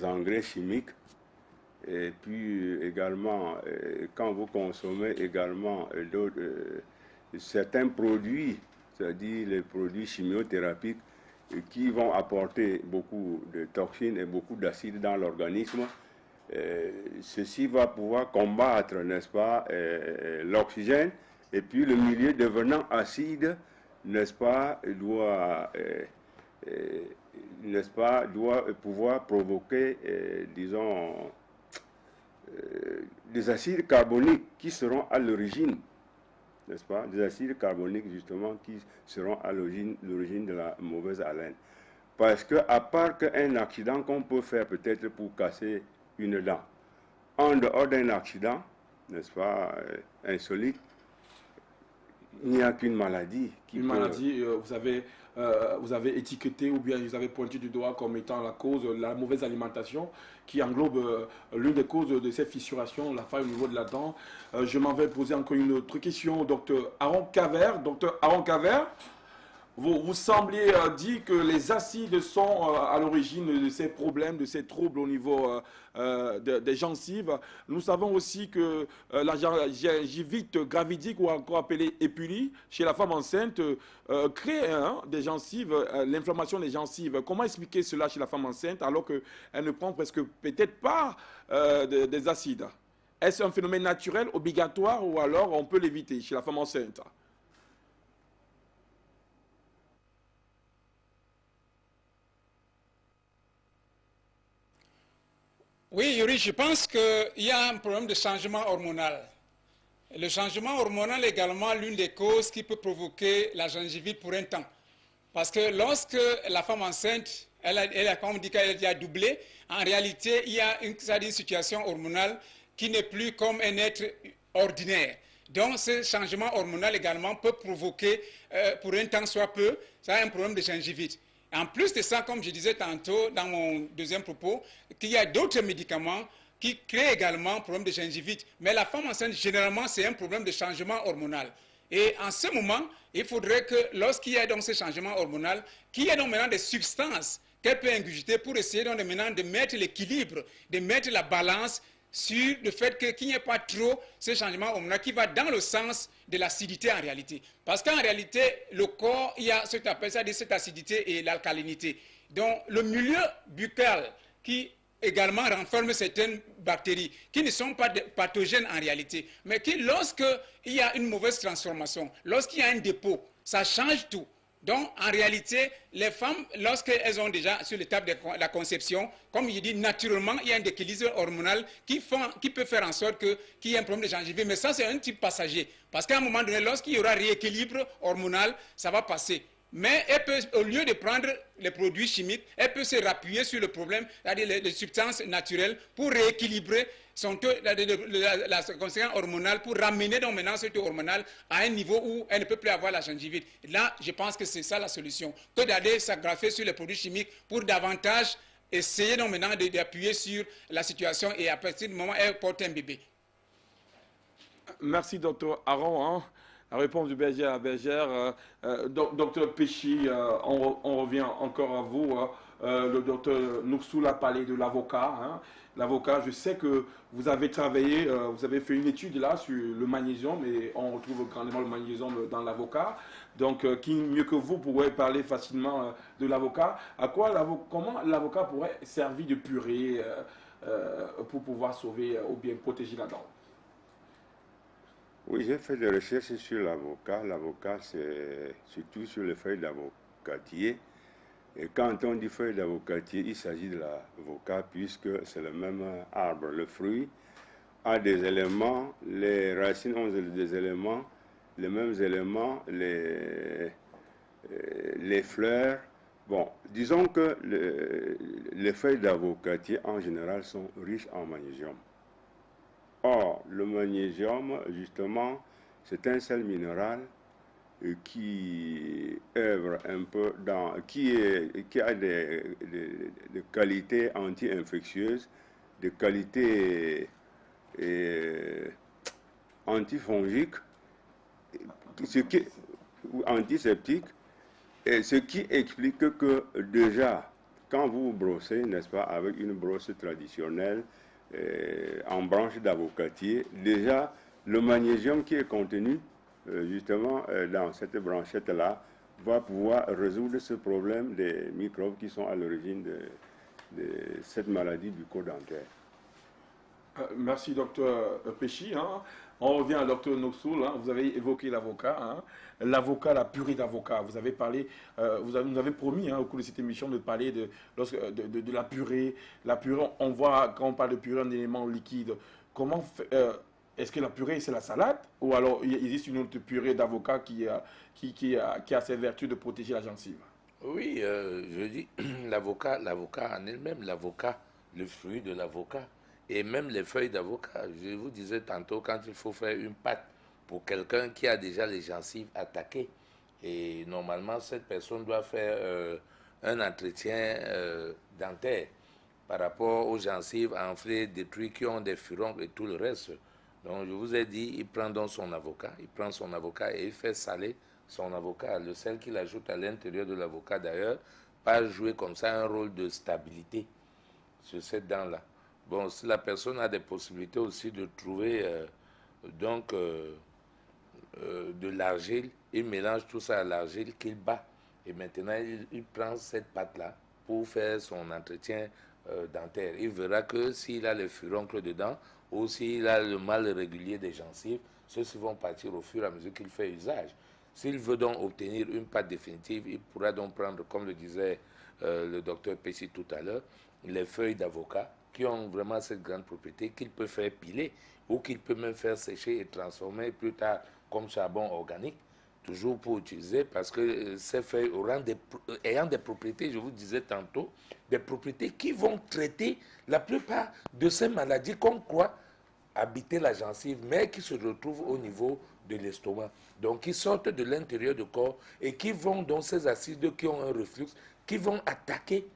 engrais chimiques. Et puis également, quand vous consommez également certains produits, c'est-à-dire les produits chimiothérapiques qui vont apporter beaucoup de toxines et beaucoup d'acides dans l'organisme, ceci va pouvoir combattre, n'est-ce pas, l'oxygène, et puis le milieu devenant acide, n'est-ce pas, doit pouvoir provoquer, disons, des acides carboniques qui seront à l'origine, n'est-ce pas? Des acides carboniques, justement, qui seront à l'origine de la mauvaise haleine. Parce que, à part qu'un accident qu'on peut faire peut-être pour casser une dent, en dehors d'un accident, n'est-ce pas, insolite, il n'y a qu'une maladie. Une maladie, vous avez étiqueté ou bien vous avez pointé du doigt comme étant la cause, la mauvaise alimentation qui englobe l'une des causes de cette fissuration, la faille au niveau de la dent. Je m'en vais poser encore une autre question au docteur Aaron Cavert. Docteur Aaron Cavert, vous sembliez dire que les acides sont à l'origine de ces problèmes, de ces troubles au niveau des gencives. Nous savons aussi que la gingivite gravidique, ou encore appelée épulie, chez la femme enceinte, crée des gencives, l'inflammation des gencives. Comment expliquer cela chez la femme enceinte alors qu'elle ne prend presque peut-être pas des acides? Est-ce un phénomène naturel, obligatoire, ou alors on peut l'éviter chez la femme enceinte? Oui, Yuri, je pense qu'il y a un problème de changement hormonal. Le changement hormonal est également l'une des causes qui peut provoquer la gingivite pour un temps. Parce que lorsque la femme enceinte, comme on dit qu'elle a doublé, en réalité, il y a une situation hormonale qui n'est plus comme un être ordinaire. Donc, ce changement hormonal également peut provoquer, pour un temps soit peu, ça a un problème de gingivite. En plus de ça, comme je disais tantôt dans mon deuxième propos, qu'il y a d'autres médicaments qui créent également un problème de gingivite. Mais la femme enceinte, généralement, c'est un problème de changement hormonal. Et en ce moment, il faudrait que lorsqu'il y a donc ce changement hormonal, qu'il y ait donc maintenant des substances qu'elle peut ingurgiter pour essayer donc maintenant de mettre l'équilibre, de mettre la balance sur le fait qu'il n'y ait pas trop ce changement hormonal qui va dans le sens de l'acidité en réalité. Parce qu'en réalité, le corps, il y a ce qu'on appelle ça cette acidité et l'alcalinité. Donc, le milieu buccal qui également renferme certaines bactéries qui ne sont pas pathogènes en réalité, mais qui, lorsqu'il y a une mauvaise transformation, lorsqu'il y a un dépôt, ça change tout. Donc, en réalité, les femmes, lorsqu'elles ont déjà sur l'étape de la conception, comme il dit, naturellement, il y a un déséquilibre hormonal qui peut faire en sorte qu'il y ait un problème de gingivite. Mais ça, c'est un type passager. Parce qu'à un moment donné, lorsqu'il y aura rééquilibre hormonal, ça va passer. Mais elle peut, au lieu de prendre les produits chimiques, elle peut se rappuyer sur le problème, c'est-à-dire les substances naturelles, pour rééquilibrer son taux, la conséquence hormonale, pour ramener donc maintenant ce taux hormonal à un niveau où elle ne peut plus avoir la gingivite. Là, je pense que c'est ça la solution, que d'aller s'agrafer sur les produits chimiques pour davantage essayer donc maintenant d'appuyer sur la situation et à partir du moment où elle porte un bébé. Merci, docteur Aaron. La réponse du berger à la bergère. Docteur Péchi, on revient encore à vous. Le docteur Noursoul a parlé de l'avocat. L'avocat, je sais que vous avez travaillé, vous avez fait une étude là sur le magnésium et on retrouve grandement le magnésium dans l'avocat. Donc, qui mieux que vous pourrait parler facilement de l'avocat? Comment l'avocat pourrait servir de purée pour pouvoir sauver ou bien protéger la dent? Oui, j'ai fait des recherches sur l'avocat. L'avocat, c'est surtout sur les feuilles d'avocatier. Et quand on dit feuille d'avocatier, il s'agit de l'avocat puisque c'est le même arbre. Le fruit a des éléments, les racines ont des éléments, les mêmes éléments, les fleurs. Bon, disons que les feuilles d'avocatier en général sont riches en magnésium. Or, le magnésium, justement, c'est un sel minéral qui œuvre un peu qui a des qualités anti-infectieuses, des qualités antifongiques, ou antiseptiques, et ce qui explique que déjà, quand vous brossez, n'est-ce pas, avec une brosse traditionnelle, en branche d'avocatier, déjà le magnésium qui est contenu justement dans cette branchette-là va pouvoir résoudre ce problème des microbes qui sont à l'origine de cette maladie bucco-dentaire. Merci, docteur Péchi. On revient à docteur Noursoul. Vous avez évoqué l'avocat. L'avocat, la purée d'avocat. Vous avez parlé, vous nous avez promis au cours de cette émission de parler de la purée. La purée, on voit quand on parle de purée un élément liquide. Comment est-ce que la purée c'est la salade ou alors il existe une autre purée d'avocat qui a ses vertus de protéger la gencive? Oui, je dis l'avocat en elle-même, l'avocat, le fruit de l'avocat, et même les feuilles d'avocat. Je vous disais tantôt, quand il faut faire une pâte pour quelqu'un qui a déjà les gencives attaquées, et normalement, cette personne doit faire un entretien dentaire par rapport aux gencives enflées, détruites, qui ont des furoncles et tout le reste. Donc, je vous ai dit, il prend donc son avocat, et il fait saler son avocat. Le sel qu'il ajoute à l'intérieur de l'avocat, d'ailleurs, va jouer comme ça un rôle de stabilité sur cette dent-là. Bon, si la personne a des possibilités aussi de trouver de l'argile, il mélange tout ça à l'argile qu'il bat. Et maintenant, il prend cette pâte-là pour faire son entretien dentaire. Il verra que s'il a les furoncles dedans ou s'il a le mal régulier des gencives, ceux-ci vont partir au fur et à mesure qu'il fait usage. S'il veut donc obtenir une pâte définitive, il pourra donc prendre, comme le disait le docteur Pessi tout à l'heure, les feuilles d'avocat qui ont vraiment cette grande propriété qu'il peut faire piler ou qu'il peut même faire sécher et transformer plus tard comme charbon organique, toujours pour utiliser, parce que ces feuilles ayant des propriétés, je vous disais tantôt, des propriétés qui vont traiter la plupart de ces maladies qu'on croit habiter la gencive, mais qui se retrouvent au niveau de l'estomac. Donc, qui sortent de l'intérieur du corps et qui vont dans ces acides qui ont un reflux, qui vont attaquer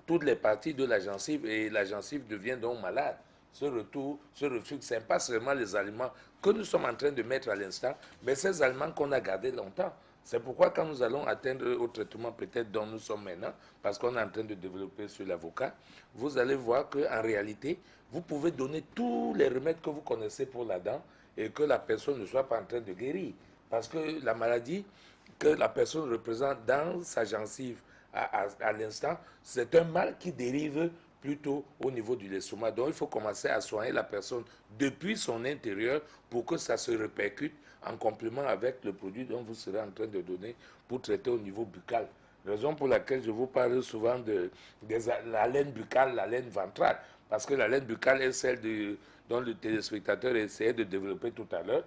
toutes les parties de la gencive et la gencive devient donc malade. Ce reflux, ce n'est pas seulement les aliments que nous sommes en train de mettre à l'instant, mais ces aliments qu'on a gardés longtemps. C'est pourquoi quand nous allons atteindre au traitement peut-être dont nous sommes maintenant, parce qu'on est en train de développer sur l'avocat, vous allez voir qu'en réalité, vous pouvez donner tous les remèdes que vous connaissez pour la dent et que la personne ne soit pas en train de guérir. Parce que la maladie que la personne représente dans sa gencive à l'instant, c'est un mal qui dérive plutôt au niveau de l'estomac. Donc il faut commencer à soigner la personne depuis son intérieur pour que ça se répercute en complément avec le produit dont vous serez en train de donner pour traiter au niveau buccal. Raison pour laquelle je vous parle souvent de la laine buccale, la laine ventrale, parce que la laine buccale est celle dont le téléspectateur essayait de développer tout à l'heure.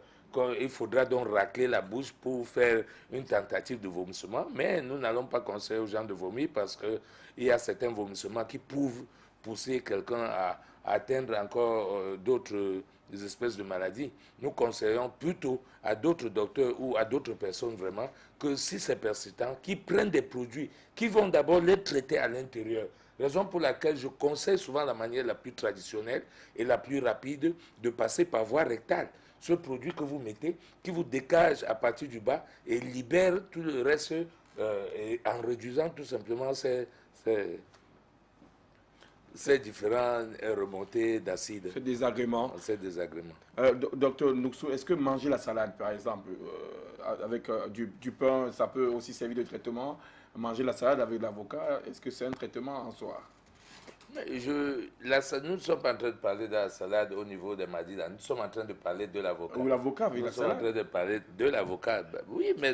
Il faudra donc racler la bouche pour faire une tentative de vomissement, mais nous n'allons pas conseiller aux gens de vomir parce qu'il y a certains vomissements qui peuvent pousser quelqu'un à atteindre encore d'autres espèces de maladies. Nous conseillons plutôt à d'autres docteurs ou à d'autres personnes vraiment que si c'est persistant, qu'ils prennent des produits qui vont d'abord les traiter à l'intérieur. Raison pour laquelle je conseille souvent la manière la plus traditionnelle et la plus rapide de passer par voie rectale. Ce produit que vous mettez, qui vous décage à partir du bas et libère tout le reste en réduisant tout simplement ces différentes remontées d'acide. Ces désagréments. Docteur Nouxou, est-ce que manger la salade, par exemple, avec du pain, ça peut aussi servir de traitement? Manger la salade avec l'avocat, est-ce que c'est un traitement en soi? Nous ne sommes pas en train de parler de la salade au niveau des Madina, nous sommes en train de parler de l'avocat. Ou l'avocat avec la salade? Nous sommes en train de parler de l'avocat. Oui, mais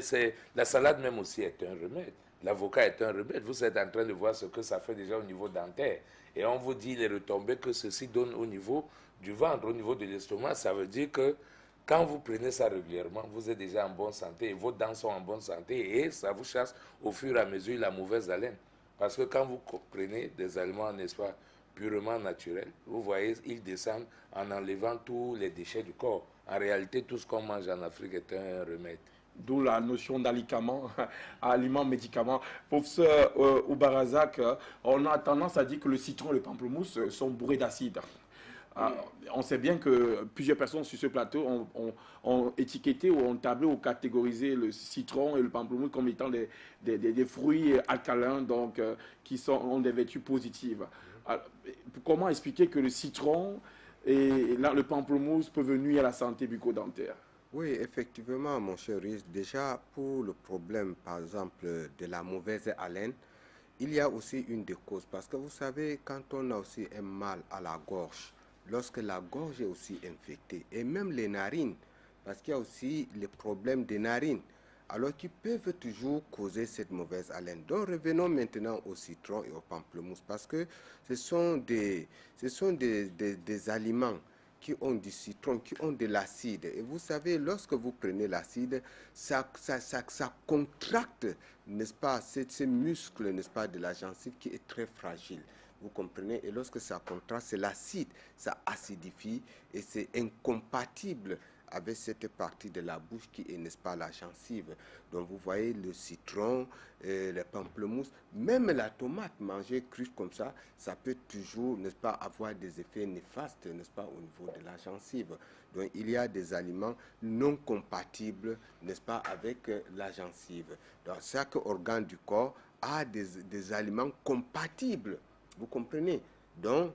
la salade même aussi est un remède. L'avocat est un remède. Vous êtes en train de voir ce que ça fait déjà au niveau dentaire. Et on vous dit les retombées que ceci donne au niveau du ventre, au niveau de l'estomac. Ça veut dire que quand vous prenez ça régulièrement, vous êtes déjà en bonne santé et vos dents sont en bonne santé et ça vous chasse au fur et à mesure la mauvaise haleine. Parce que quand vous prenez des aliments, n'est-ce pas, purement naturels, vous voyez, ils descendent en enlevant tous les déchets du corps. En réalité, tout ce qu'on mange en Afrique est un remède. D'où la notion d'aliments, médicaments. Professeur Oubarazak, on a tendance à dire que le citron et le pamplemousse sont bourrés d'acide. On sait bien que plusieurs personnes sur ce plateau ont étiqueté ou ont tablé ou catégorisé le citron et le pamplemousse comme étant des fruits alcalins donc, qui ont des vertus positives. Alors, comment expliquer que le citron et le pamplemousse peuvent nuire à la santé bucco-dentaire? Oui, effectivement, mon cher Riz. Déjà, pour le problème, par exemple, de la mauvaise haleine, il y a aussi une des causes. Parce que vous savez, quand on a aussi un mal à la gorge, lorsque la gorge est aussi infectée, et même les narines, parce qu'il y a aussi les problèmes des narines, alors qui peuvent toujours causer cette mauvaise haleine. Donc revenons maintenant au citron et au pamplemousse, parce que ce sont des aliments qui ont du citron, qui ont de l'acide. Et vous savez, lorsque vous prenez l'acide, ça contracte, n'est-ce pas, ces muscles, n'est-ce pas, de la gencive qui est très fragile. Vous comprenez? Et lorsque ça contracte, c'est l'acide, ça acidifie et c'est incompatible avec cette partie de la bouche qui est, n'est-ce pas, la gencive. Donc vous voyez le citron, le pamplemousse, même la tomate mangée crue comme ça, ça peut toujours, n'est-ce pas, avoir des effets néfastes, n'est-ce pas, au niveau de la gencive. Donc il y a des aliments non compatibles, n'est-ce pas, avec la gencive. Donc chaque organe du corps a des aliments compatibles, vous comprenez? Donc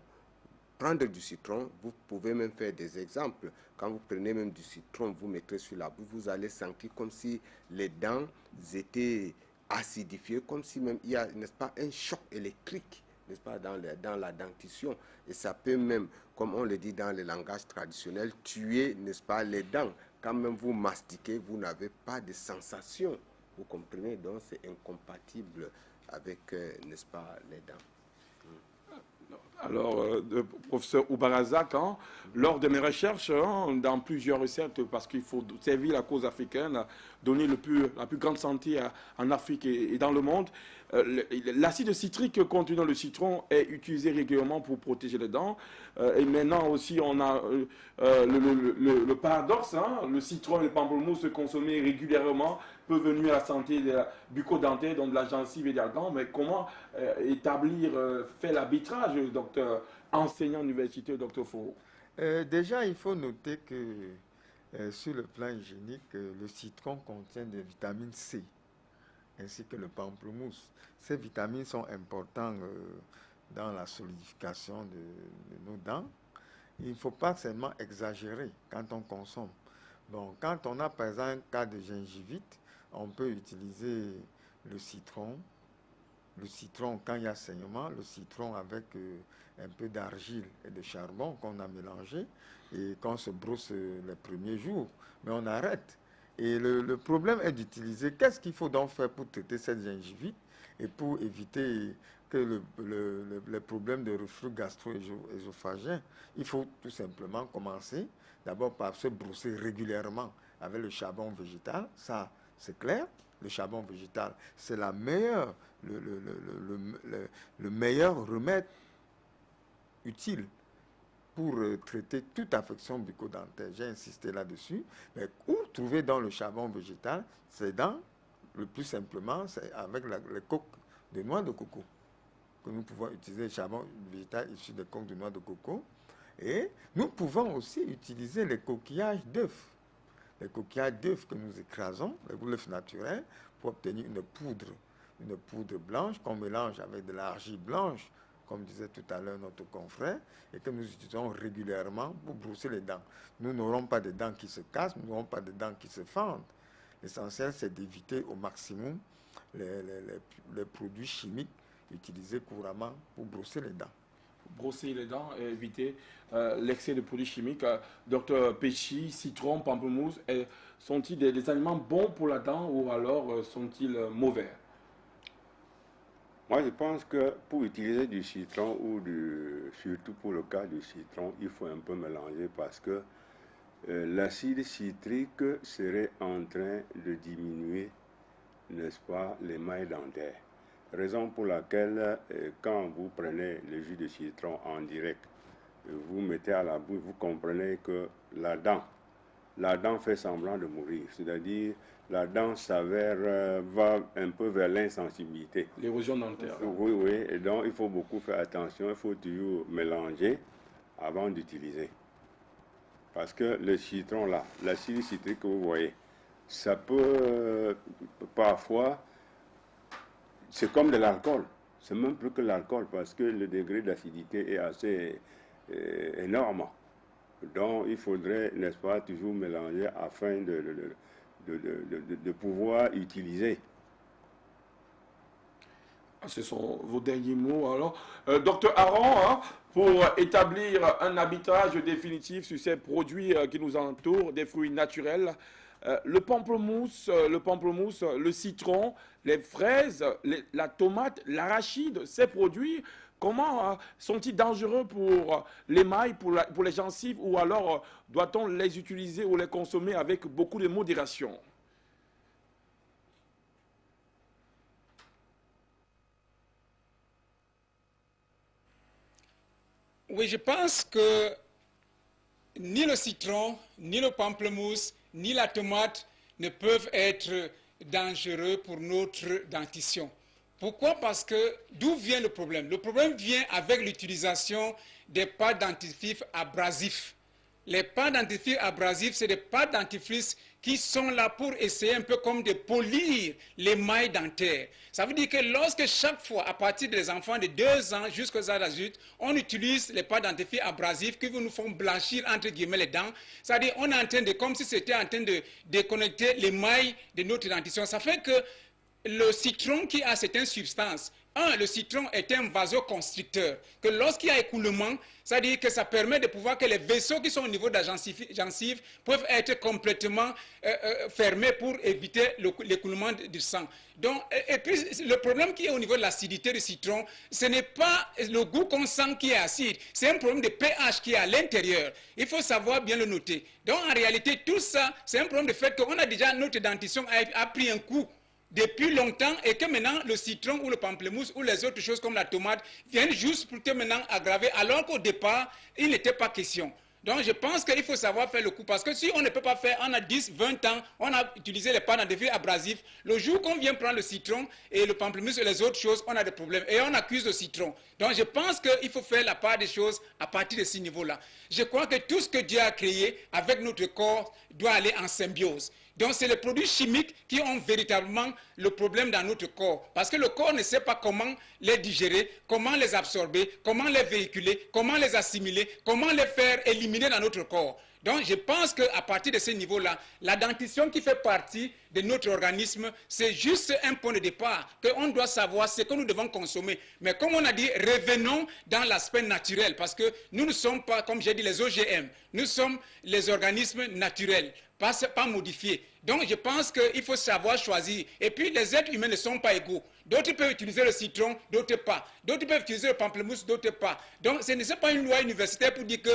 prendre du citron, vous pouvez même faire des exemples. Quand vous prenez même du citron, vous mettez sur la bouche, vous allez sentir comme si les dents étaient acidifiées, comme si même il y a, n'est-ce pas, un choc électrique, n'est-ce pas, dans la dentition. Et ça peut même, comme on le dit dans le langage traditionnel, tuer, n'est-ce pas, les dents. Quand même vous mastiquez, vous n'avez pas de sensation. Vous comprenez? Donc c'est incompatible avec, n'est-ce pas, les dents. Alors, professeur Oubarazak, lors de mes recherches, dans plusieurs recettes, parce qu'il faut servir la cause africaine, donner la plus grande santé en Afrique et dans le monde, l'acide citrique contenant le citron est utilisé régulièrement pour protéger les dents. Et maintenant aussi, on a le paradoxe, le citron et le pamplemousse consommés régulièrement peuvent nuire à la santé bucco-dentaire, donc de la gencive et des dents. Mais comment établir, faire l'arbitrage, docteur, enseignant universitaire, docteur Foro? Déjà, il faut noter que sur le plan hygiénique, le citron contient des vitamines C, ainsi que le pamplemousse. Ces vitamines sont importantes dans la solidification de nos dents. Il ne faut pas seulement exagérer quand on consomme. Bon, quand on a par exemple un cas de gingivite, on peut utiliser le citron. Le citron, quand il y a saignement, le citron avec un peu d'argile et de charbon qu'on a mélangé et qu'on se brosse les premiers jours. Mais on arrête. Et le problème est d'utiliser. Qu'est-ce qu'il faut donc faire pour traiter cette gingivite et pour éviter que le problème de reflux gastro-œsophagien? Il faut tout simplement commencer d'abord par se brosser régulièrement avec le charbon végétal. Ça, c'est clair. Le charbon végétal, c'est le meilleur remède utile pour traiter toute affection bucco-dentaire. J'ai insisté là-dessus. Mais où trouver dans le charbon végétal? C'est dans, le plus simplement, c'est avec les coques de noix de coco. Que nous pouvons utiliser le charbon végétal issu des coques de noix de coco. Et nous pouvons aussi utiliser les coquillages d'œufs. Les coquillages d'œufs que nous écrasons, les œufs naturels, pour obtenir une poudre blanche qu'on mélange avec de l'argile blanche, comme disait tout à l'heure notre confrère, et que nous utilisons régulièrement pour brosser les dents. Nous n'aurons pas de dents qui se cassent, nous n'aurons pas de dents qui se fendent. L'essentiel, c'est d'éviter au maximum les produits chimiques utilisés couramment pour brosser les dents. Brosser les dents et éviter l'excès de produits chimiques. Docteur Péchi, citron, pamplemousse, sont-ils des aliments bons pour la dent ou alors sont-ils mauvais? Moi, je pense que pour utiliser du citron ou surtout pour le cas du citron, il faut un peu mélanger parce que l'acide citrique serait en train de diminuer, n'est-ce pas, l'émail dentaire. Raison pour laquelle, quand vous prenez le jus de citron en direct, vous mettez à la bouche, vous comprenez que la dent fait semblant de mourir. C'est-à-dire, la dent s'avère, va un peu vers l'insensibilité. L'érosion dentaire. Oui, oui. Et donc, il faut beaucoup faire attention. Il faut toujours mélanger avant d'utiliser. Parce que le citron, là, l'acide citrique que vous voyez, ça peut parfois... C'est comme de l'alcool. C'est même plus que l'alcool parce que le degré d'acidité est assez énorme. Donc, il faudrait, n'est-ce pas, toujours mélanger afin de pouvoir utiliser. Ce sont vos derniers mots. Alors, docteur Aron, pour établir un arbitrage définitif sur ces produits qui nous entourent, des fruits naturels, le pamplemousse, le citron, les fraises, la tomate, l'arachide, ces produits Comment sont-ils dangereux pour l'émail, pour les gencives, ou alors doit-on les utiliser ou les consommer avec beaucoup de modération? Oui, je pense que ni le citron, ni le pamplemousse, ni la tomate ne peuvent être dangereux pour notre dentition. Pourquoi? Parce que d'où vient le problème? Le problème vient avec l'utilisation des pâtes dentifrices abrasifs. Les pâtes dentifrices abrasifs, c'est des pâtes dentifrices qui sont là pour essayer un peu comme de polir l'émail dentaire. Ça veut dire que lorsque chaque fois, à partir des enfants de 2 ans jusqu'aux adultes, on utilise les pâtes dentifrices abrasifs qui nous font blanchir entre guillemets les dents, c'est-à-dire on est en train de, comme si c'était en train de déconnecter l'émail de notre dentition. Ça fait que le citron qui a certaines substances, le citron est un vasoconstricteur, que lorsqu'il y a écoulement, c'est-à-dire que ça permet de pouvoir que les vaisseaux qui sont au niveau de la gencive peuvent être complètement fermés pour éviter l'écoulement du sang. Donc, et puis, le problème qui est au niveau de l'acidité du citron, ce n'est pas le goût qu'on sent qui est acide, c'est un problème de pH qui est à l'intérieur. Il faut savoir bien le noter. Donc, en réalité, tout ça, c'est un problème de fait qu'on a déjà, notre dentition a pris un coup depuis longtemps et que maintenant le citron ou le pamplemousse ou les autres choses comme la tomate viennent juste pour que maintenant aggraver alors qu'au départ il n'était pas question. Donc je pense qu'il faut savoir faire le coup parce que si on ne peut pas faire, on a 10, 20 ans, on a utilisé les pâtes dentifrices abrasifs, le jour qu'on vient prendre le citron et le pamplemousse et les autres choses, on a des problèmes et on accuse le citron. Donc je pense qu'il faut faire la part des choses à partir de ce niveau-là. Je crois que tout ce que Dieu a créé avec notre corps doit aller en symbiose. Donc c'est les produits chimiques qui ont véritablement le problème dans notre corps. Parce que le corps ne sait pas comment les digérer, comment les absorber, comment les véhiculer, comment les assimiler, comment les faire éliminer dans notre corps. Donc je pense qu'à partir de ce niveau-là, la dentition qui fait partie de notre organisme, c'est juste un point de départ, qu'on doit savoir ce que nous devons consommer. Mais comme on a dit, revenons dans l'aspect naturel, parce que nous ne sommes pas, comme j'ai dit, les OGM, nous sommes les organismes naturels, pas modifiés. Donc je pense qu'il faut savoir choisir. Et puis les êtres humains ne sont pas égaux. D'autres peuvent utiliser le citron, d'autres pas. D'autres peuvent utiliser le pamplemousse, d'autres pas. Donc ce n'est pas une loi universitaire pour dire que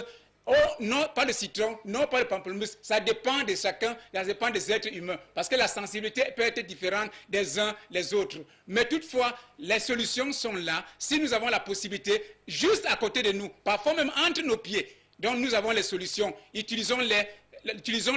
oh non, pas le citron, non, pas le pamplemousse. Ça dépend de chacun, ça dépend des êtres humains. Parce que la sensibilité peut être différente des uns les autres. Mais toutefois, les solutions sont là. Si nous avons la possibilité, juste à côté de nous, parfois même entre nos pieds. Donc nous avons les solutions. Utilisons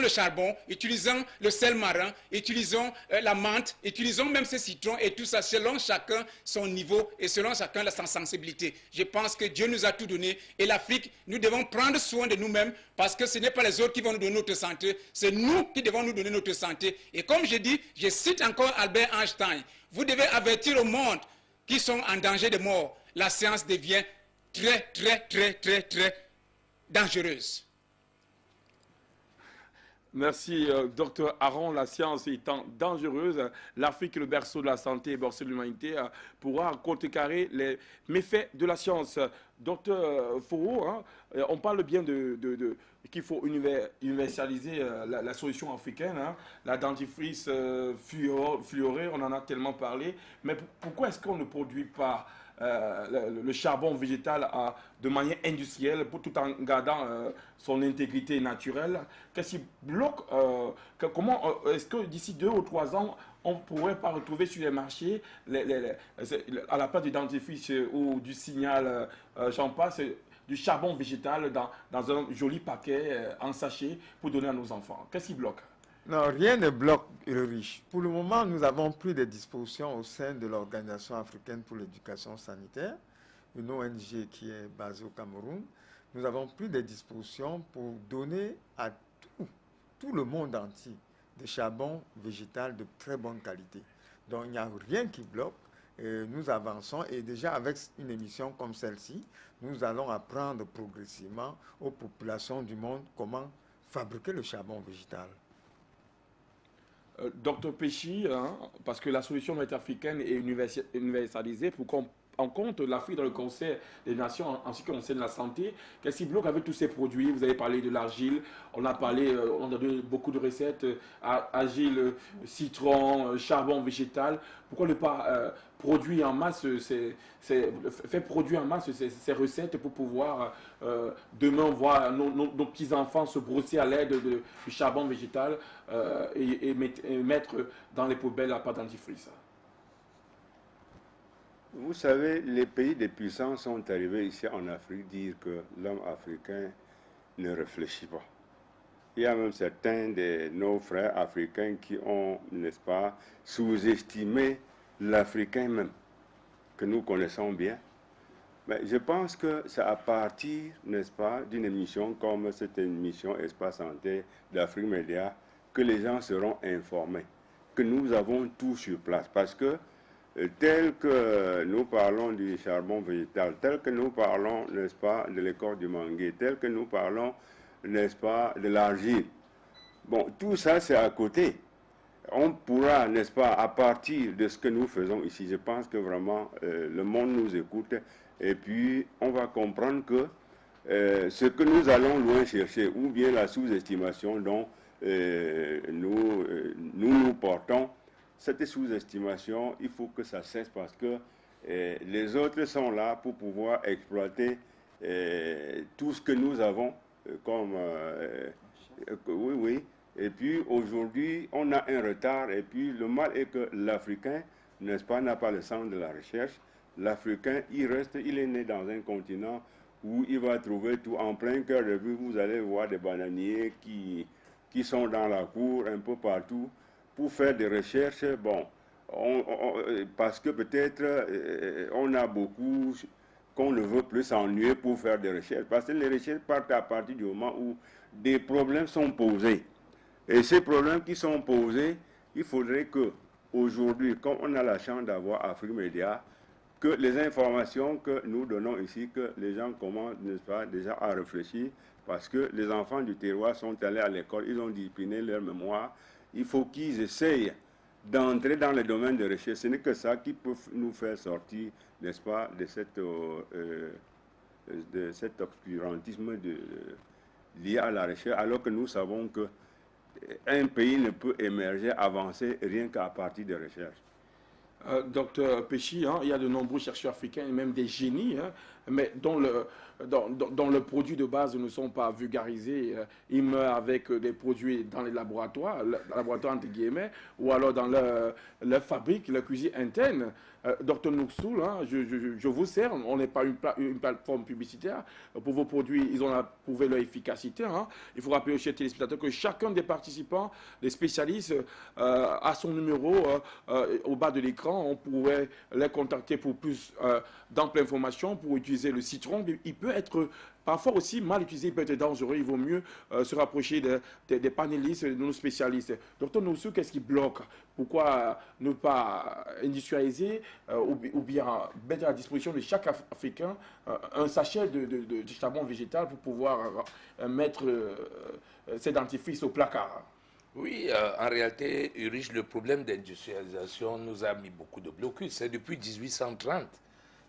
le charbon, utilisons le sel marin, utilisons la menthe, utilisons même ces citrons et tout ça selon chacun son niveau et selon chacun sa sensibilité. Je pense que Dieu nous a tout donné et l'Afrique, nous devons prendre soin de nous-mêmes parce que ce n'est pas les autres qui vont nous donner notre santé, c'est nous qui devons nous donner notre santé. Et comme je dis, je cite encore Albert Einstein, vous devez avertir au monde qui sont en danger de mort. La science devient très, très, très, très, très dangereuse. Merci, docteur Aaron. La science étant dangereuse, l'Afrique, le berceau de la santé et le berceau de l'humanité, pourra contrecarrer les méfaits de la science. Docteur Foro, on parle bien qu'il faut universaliser la solution africaine, la dentifrice fluorée, on en a tellement parlé. Mais pourquoi est-ce qu'on ne produit pas le charbon végétal de manière industrielle tout en gardant son intégrité naturelle? Qu'est-ce qui bloque? Comment est-ce que d'ici 2 ou 3 ans on ne pourrait pas retrouver sur les marchés à la place du dentifrice ou du signal, j'en passe, du charbon végétal dans un joli paquet en sachet pour donner à nos enfants? Qu'est-ce qui bloque? Non, rien ne bloque le riche. Pour le moment, nous avons pris des dispositions au sein de l'Organisation africaine pour l'éducation sanitaire, une ONG qui est basée au Cameroun. Nous avons pris des dispositions pour donner à tout le monde entier des charbons végétal de très bonne qualité. Donc, il n'y a rien qui bloque. Nous avançons et déjà avec une émission comme celle-ci, nous allons apprendre progressivement aux populations du monde comment fabriquer le charbon végétal. Docteur Péchy, parce que la solution doit être africaine et universalisée pour qu'on en compte l'Afrique dans le Conseil des Nations en ce qui concerne la santé? Qu'est-ce qui bloque avec tous ces produits? Vous avez parlé de l'argile, on a donné beaucoup de recettes, argile, citron, charbon végétal. Pourquoi ne pas produire en masse, faire produire en masse ces recettes pour pouvoir demain voir nos petits-enfants se brosser à l'aide du charbon végétal et mettre dans les poubelles la pâte dentifrice? Vous savez, les pays des puissances sont arrivés ici en Afrique dire que l'homme africain ne réfléchit pas. Il y a même certains de nos frères africains qui ont, n'est-ce pas, sous-estimé l'Africain même, que nous connaissons bien. Mais je pense que c'est à partir, n'est-ce pas, d'une émission comme cette émission Espace Santé d'Afrique Média que les gens seront informés, que nous avons tout sur place. Parce que tel que nous parlons du charbon végétal, tel que nous parlons, n'est-ce pas, de l'écorce du manguier, tel que nous parlons, n'est-ce pas, de l'argile. Bon, tout ça, c'est à côté. On pourra, n'est-ce pas, à partir de ce que nous faisons ici, je pense que vraiment le monde nous écoute et puis on va comprendre que ce que nous allons loin chercher, ou bien la sous-estimation dont nous portons, cette sous-estimation, il faut que ça cesse parce que les autres sont là pour pouvoir exploiter tout ce que nous avons comme... oui. Et puis aujourd'hui, on a un retard. Et puis le mal est que l'Africain, n'est-ce pas, n'a pas le sens de la recherche. L'Africain, il est né dans un continent où il va trouver tout en plein cœur de vue. Vous allez voir des bananiers qui sont dans la cour un peu partout pour faire des recherches. Bon, parce que peut-être on a beaucoup qu'on ne veut plus s'ennuyer pour faire des recherches. Parce que les recherches partent à partir du moment où des problèmes sont posés. Et ces problèmes qui sont posés, il faudrait que aujourd'hui, comme on a la chance d'avoir Afrique Média, que les informations que nous donnons ici, que les gens commencent, n'est-ce pas, déjà à réfléchir, parce que les enfants du terroir sont allés à l'école, ils ont discipliné leur mémoire. Il faut qu'ils essayent d'entrer dans le domaine de recherche. Ce n'est que ça qui peut nous faire sortir, n'est-ce pas, de cet obscurantisme lié à la recherche, alors que nous savons que un pays ne peut émerger, avancer rien qu'à partir de recherche. Docteur Péchi, il y a de nombreux chercheurs africains et même des génies, mais dont le produit de base ne sont pas vulgarisés. Ils meurent avec des produits dans les laboratoires entre guillemets, ou alors dans leur fabrique, leur cuisine interne. Docteur Noursoul, je vous sers, on n'est pas une plateforme publicitaire. Pour vos produits, ils ont prouvé leur efficacité. Il faut rappeler aux chers téléspectateurs que chacun des participants, les spécialistes, a son numéro au bas de l'écran. On pourrait les contacter pour plus d'amples informations, pour utiliser le citron. Il peut être parfois aussi mal utilisé, il peut être dangereux. Il vaut mieux se rapprocher des panélistes, de nos spécialistes. Docteur Noursoul, qu'est-ce qui bloque? Pourquoi ne pas industrialiser ou bien mettre à la disposition de chaque Africain un sachet de charbon végétal pour pouvoir mettre ses dentifrices au placard? Oui, en réalité, Ulrich, le problème d'industrialisation nous a mis beaucoup de blocus. C'est depuis 1830.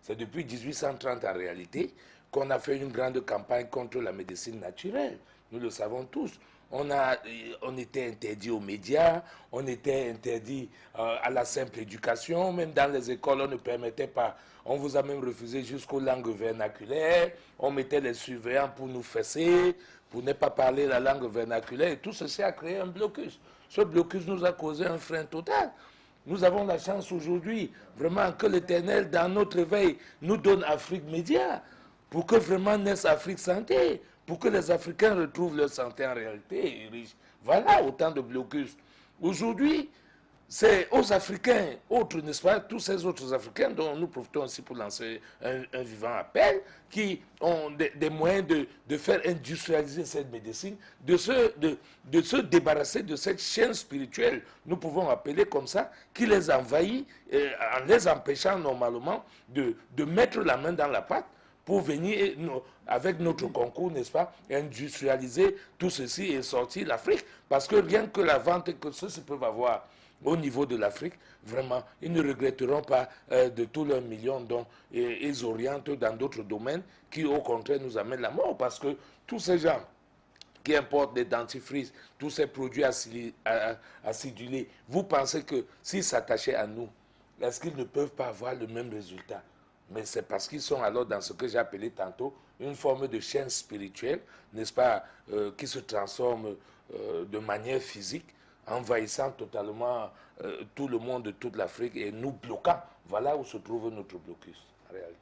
C'est depuis 1830 en réalité qu'on a fait une grande campagne contre la médecine naturelle. Nous le savons tous. On était interdit aux médias, on était interdit à la simple éducation, même dans les écoles on ne permettait pas. On vous a même refusé jusqu'aux langues vernaculaires, on mettait les surveillants pour nous fesser, pour ne pas parler la langue vernaculaire, et tout ceci a créé un blocus. Ce blocus nous a causé un frein total. Nous avons la chance aujourd'hui, vraiment, que l'Éternel, dans notre éveil, nous donne Afrique Média, pour que vraiment naisse Afrique Santé, pour que les Africains retrouvent leur santé en réalité. Voilà autant de blocus. Aujourd'hui, c'est aux Africains, autres, n'est-ce pas, tous ces autres Africains dont nous profitons aussi pour lancer un vivant appel, qui ont des moyens de faire industrialiser cette médecine, de se débarrasser de cette chaîne spirituelle, nous pouvons appeler comme ça, qui les envahit, en les empêchant normalement de mettre la main dans la pâte, pour venir avec notre concours, n'est-ce pas, industrialiser tout ceci et sortir l'Afrique. Parce que rien que la vente que ceux-ci peuvent avoir au niveau de l'Afrique, vraiment, ils ne regretteront pas de tous leurs millions dont ils orientent dans d'autres domaines qui, au contraire, nous amènent la mort. Parce que tous ces gens qui importent des dentifrices, tous ces produits acidulés, vous pensez que s'ils s'attachaient à nous, est-ce qu'ils ne peuvent pas avoir le même résultat? Mais c'est parce qu'ils sont alors dans ce que j'ai appelé tantôt une forme de chaîne spirituelle, n'est-ce pas, qui se transforme de manière physique, envahissant totalement tout le monde de toute l'Afrique et nous bloquant. Voilà où se trouve notre blocus, en réalité.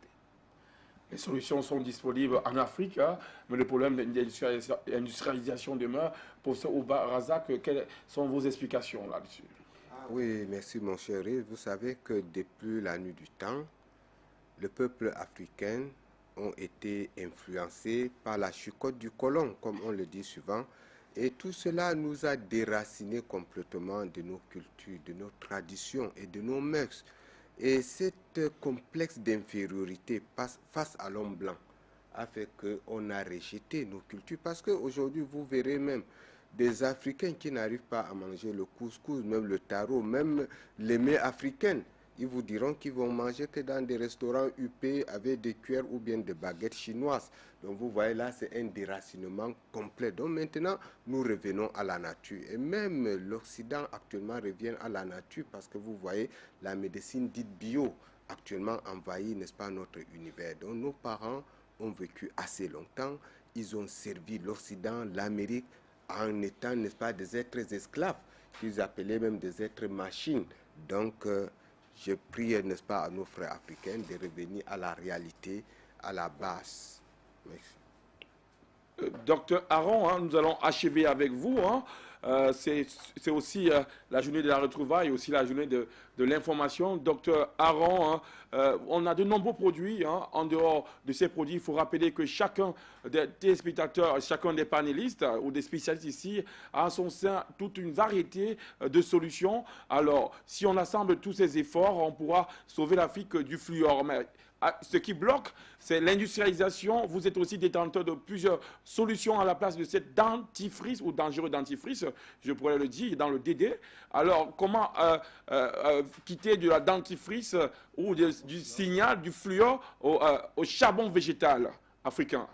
Les solutions sont disponibles en Afrique, hein, mais le problème d'industrialisation demeure. Professeur Ouba Razak, quelles sont vos explications là-dessus? Oui, merci mon chéri. Vous savez que depuis la nuit du temps, le peuple africain ont été influencés par la chicotte du colon, comme on le dit souvent. Et tout cela nous a déracinés complètement de nos cultures, de nos traditions et de nos mœurs. Et cette complexe d'infériorité face à l'homme blanc a fait qu'on a rejeté nos cultures. Parce qu'aujourd'hui, vous verrez même des Africains qui n'arrivent pas à manger le couscous, même le taro, même les mets africains. Ils vous diront qu'ils vont manger que dans des restaurants huppés avec des cuillères ou bien des baguettes chinoises. Donc vous voyez là, c'est un déracinement complet. Donc maintenant, nous revenons à la nature. Et même l'Occident actuellement revient à la nature parce que vous voyez, la médecine dite bio actuellement envahit, n'est-ce pas, notre univers. Donc nos parents ont vécu assez longtemps. Ils ont servi l'Occident, l'Amérique, en étant, n'est-ce pas, des êtres esclaves. Ils appelaient même des êtres machines. Donc, je prie, n'est-ce pas, à nos frères africains de revenir à la réalité, à la base. Merci. Docteur Aaron, hein, nous allons achever avec vous. Hein. C'est aussi la journée de la retrouvaille, aussi la journée de l'information. Docteur Aaron, hein, on a de nombreux produits. Hein. En dehors de ces produits, il faut rappeler que chacun des téléspectateurs, chacun des panélistes ou des spécialistes ici a en son sein toute une variété de solutions. Alors, si on assemble tous ces efforts, on pourra sauver l'Afrique du fluor. Mais ce qui bloque, c'est l'industrialisation. Vous êtes aussi détenteur de plusieurs solutions à la place de cette dentifrice ou dangereux dentifrice, je pourrais le dire, dans le DD. Alors, comment quitter de la dentifrice ou du signal, du fluor au charbon végétal africain?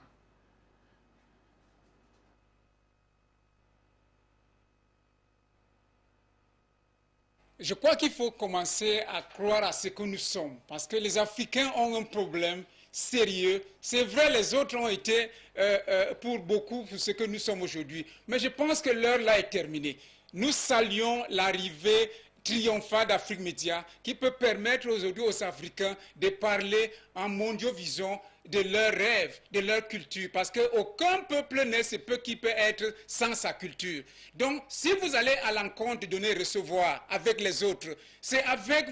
Je crois qu'il faut commencer à croire à ce que nous sommes, parce que les Africains ont un problème sérieux. C'est vrai, les autres ont été pour beaucoup pour ce que nous sommes aujourd'hui, mais je pense que l'heure là est terminée. Nous saluons l'arrivée triomphale d'Afrique Média qui peut permettre aujourd'hui aux Africains de parler en mondiovision de leurs rêves, de leur culture, parce qu'aucun peuple n'est ce peu qui peut être sans sa culture. Donc, si vous allez à l'encontre de donner et recevoir avec les autres, c'est avec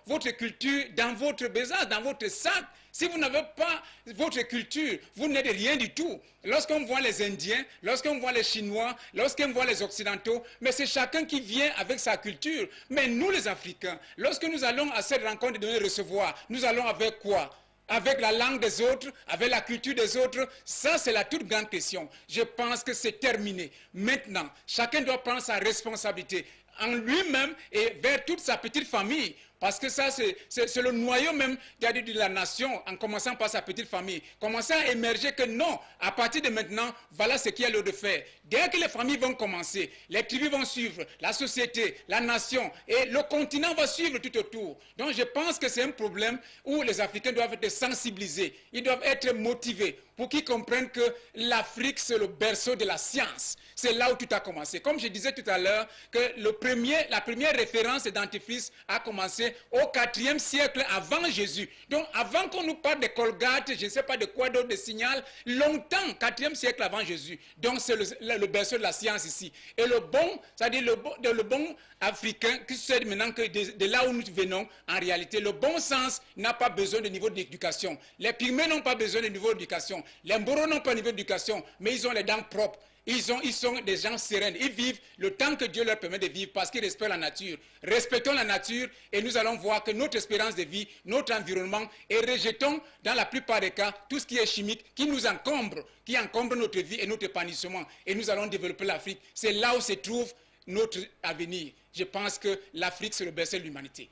votre culture dans votre besace, dans votre sac. Si vous n'avez pas votre culture, vous n'êtes rien du tout. Lorsqu'on voit les Indiens, lorsqu'on voit les Chinois, lorsqu'on voit les Occidentaux, mais c'est chacun qui vient avec sa culture. Mais nous, les Africains, lorsque nous allons à cette rencontre de donner et recevoir, nous allons avec quoi? Avec la langue des autres, avec la culture des autres, ça c'est la toute grande question. Je pense que c'est terminé. Maintenant, chacun doit prendre sa responsabilité en lui-même et vers toute sa petite famille. Parce que ça, c'est le noyau même de la nation, en commençant par sa petite famille. Commencer à émerger que non, à partir de maintenant, voilà ce qu'il y a lieu de faire. Dès que les familles vont commencer, les tribus vont suivre, la société, la nation, et le continent va suivre tout autour. Donc je pense que c'est un problème où les Africains doivent être sensibilisés, ils doivent être motivés pour qu'ils comprennent que l'Afrique, c'est le berceau de la science. C'est là où tout a commencé. Comme je disais tout à l'heure, que la première référence de dentifrice a commencé au IVe siècle avant Jésus. Donc avant qu'on nous parle de Colgate, je ne sais pas de quoi d'autre, de signal, longtemps, IVe siècle avant Jésus. Donc c'est le berceau de la science ici. Et le bon, c'est-à-dire le bon africain, qui sait maintenant que de là où nous venons, en réalité, le bon sens n'a pas besoin de niveau d'éducation. Les pygmées n'ont pas besoin de niveau d'éducation. Les Mboro n'ont pas de niveau d'éducation, mais ils ont les dents propres. Ils sont des gens sereins. Ils vivent le temps que Dieu leur permet de vivre parce qu'ils respectent la nature. Respectons la nature et nous allons voir que notre espérance de vie, notre environnement, et rejetons dans la plupart des cas tout ce qui est chimique, qui nous encombre, qui encombre notre vie et notre épanouissement. Et nous allons développer l'Afrique. C'est là où se trouve notre avenir. je pense que l'Afrique, c'est le berceau de l'humanité.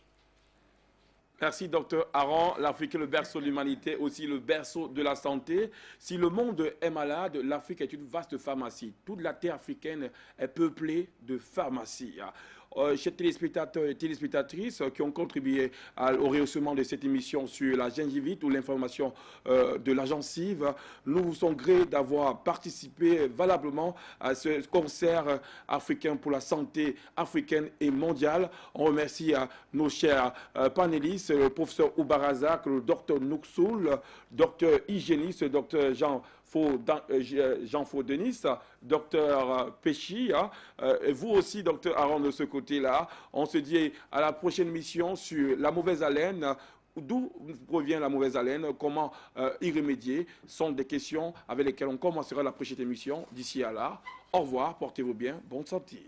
Merci, Dr Aaron. L'Afrique est le berceau de l'humanité, aussi le berceau de la santé. Si le monde est malade, l'Afrique est une vaste pharmacie. Toute la terre africaine est peuplée de pharmacies. Chers téléspectateurs et téléspectatrices qui ont contribué au rehaussement de cette émission sur la gingivite ou l'information de la gencive, nous vous sommes gré d'avoir participé valablement à ce concert africain pour la santé africaine et mondiale. On remercie nos chers panélistes, le professeur Oubarazak, le docteur Nouksoul, docteur hygiéniste, docteur Jean Faudenis, docteur Péchi, et vous aussi, docteur Aaron, de ce côté-là. On se dit à la prochaine mission sur la mauvaise haleine. D'où provient la mauvaise haleine, comment y remédier, sont des questions avec lesquelles on commencera la prochaine émission. D'ici à là, au revoir, portez-vous bien, bon sentir.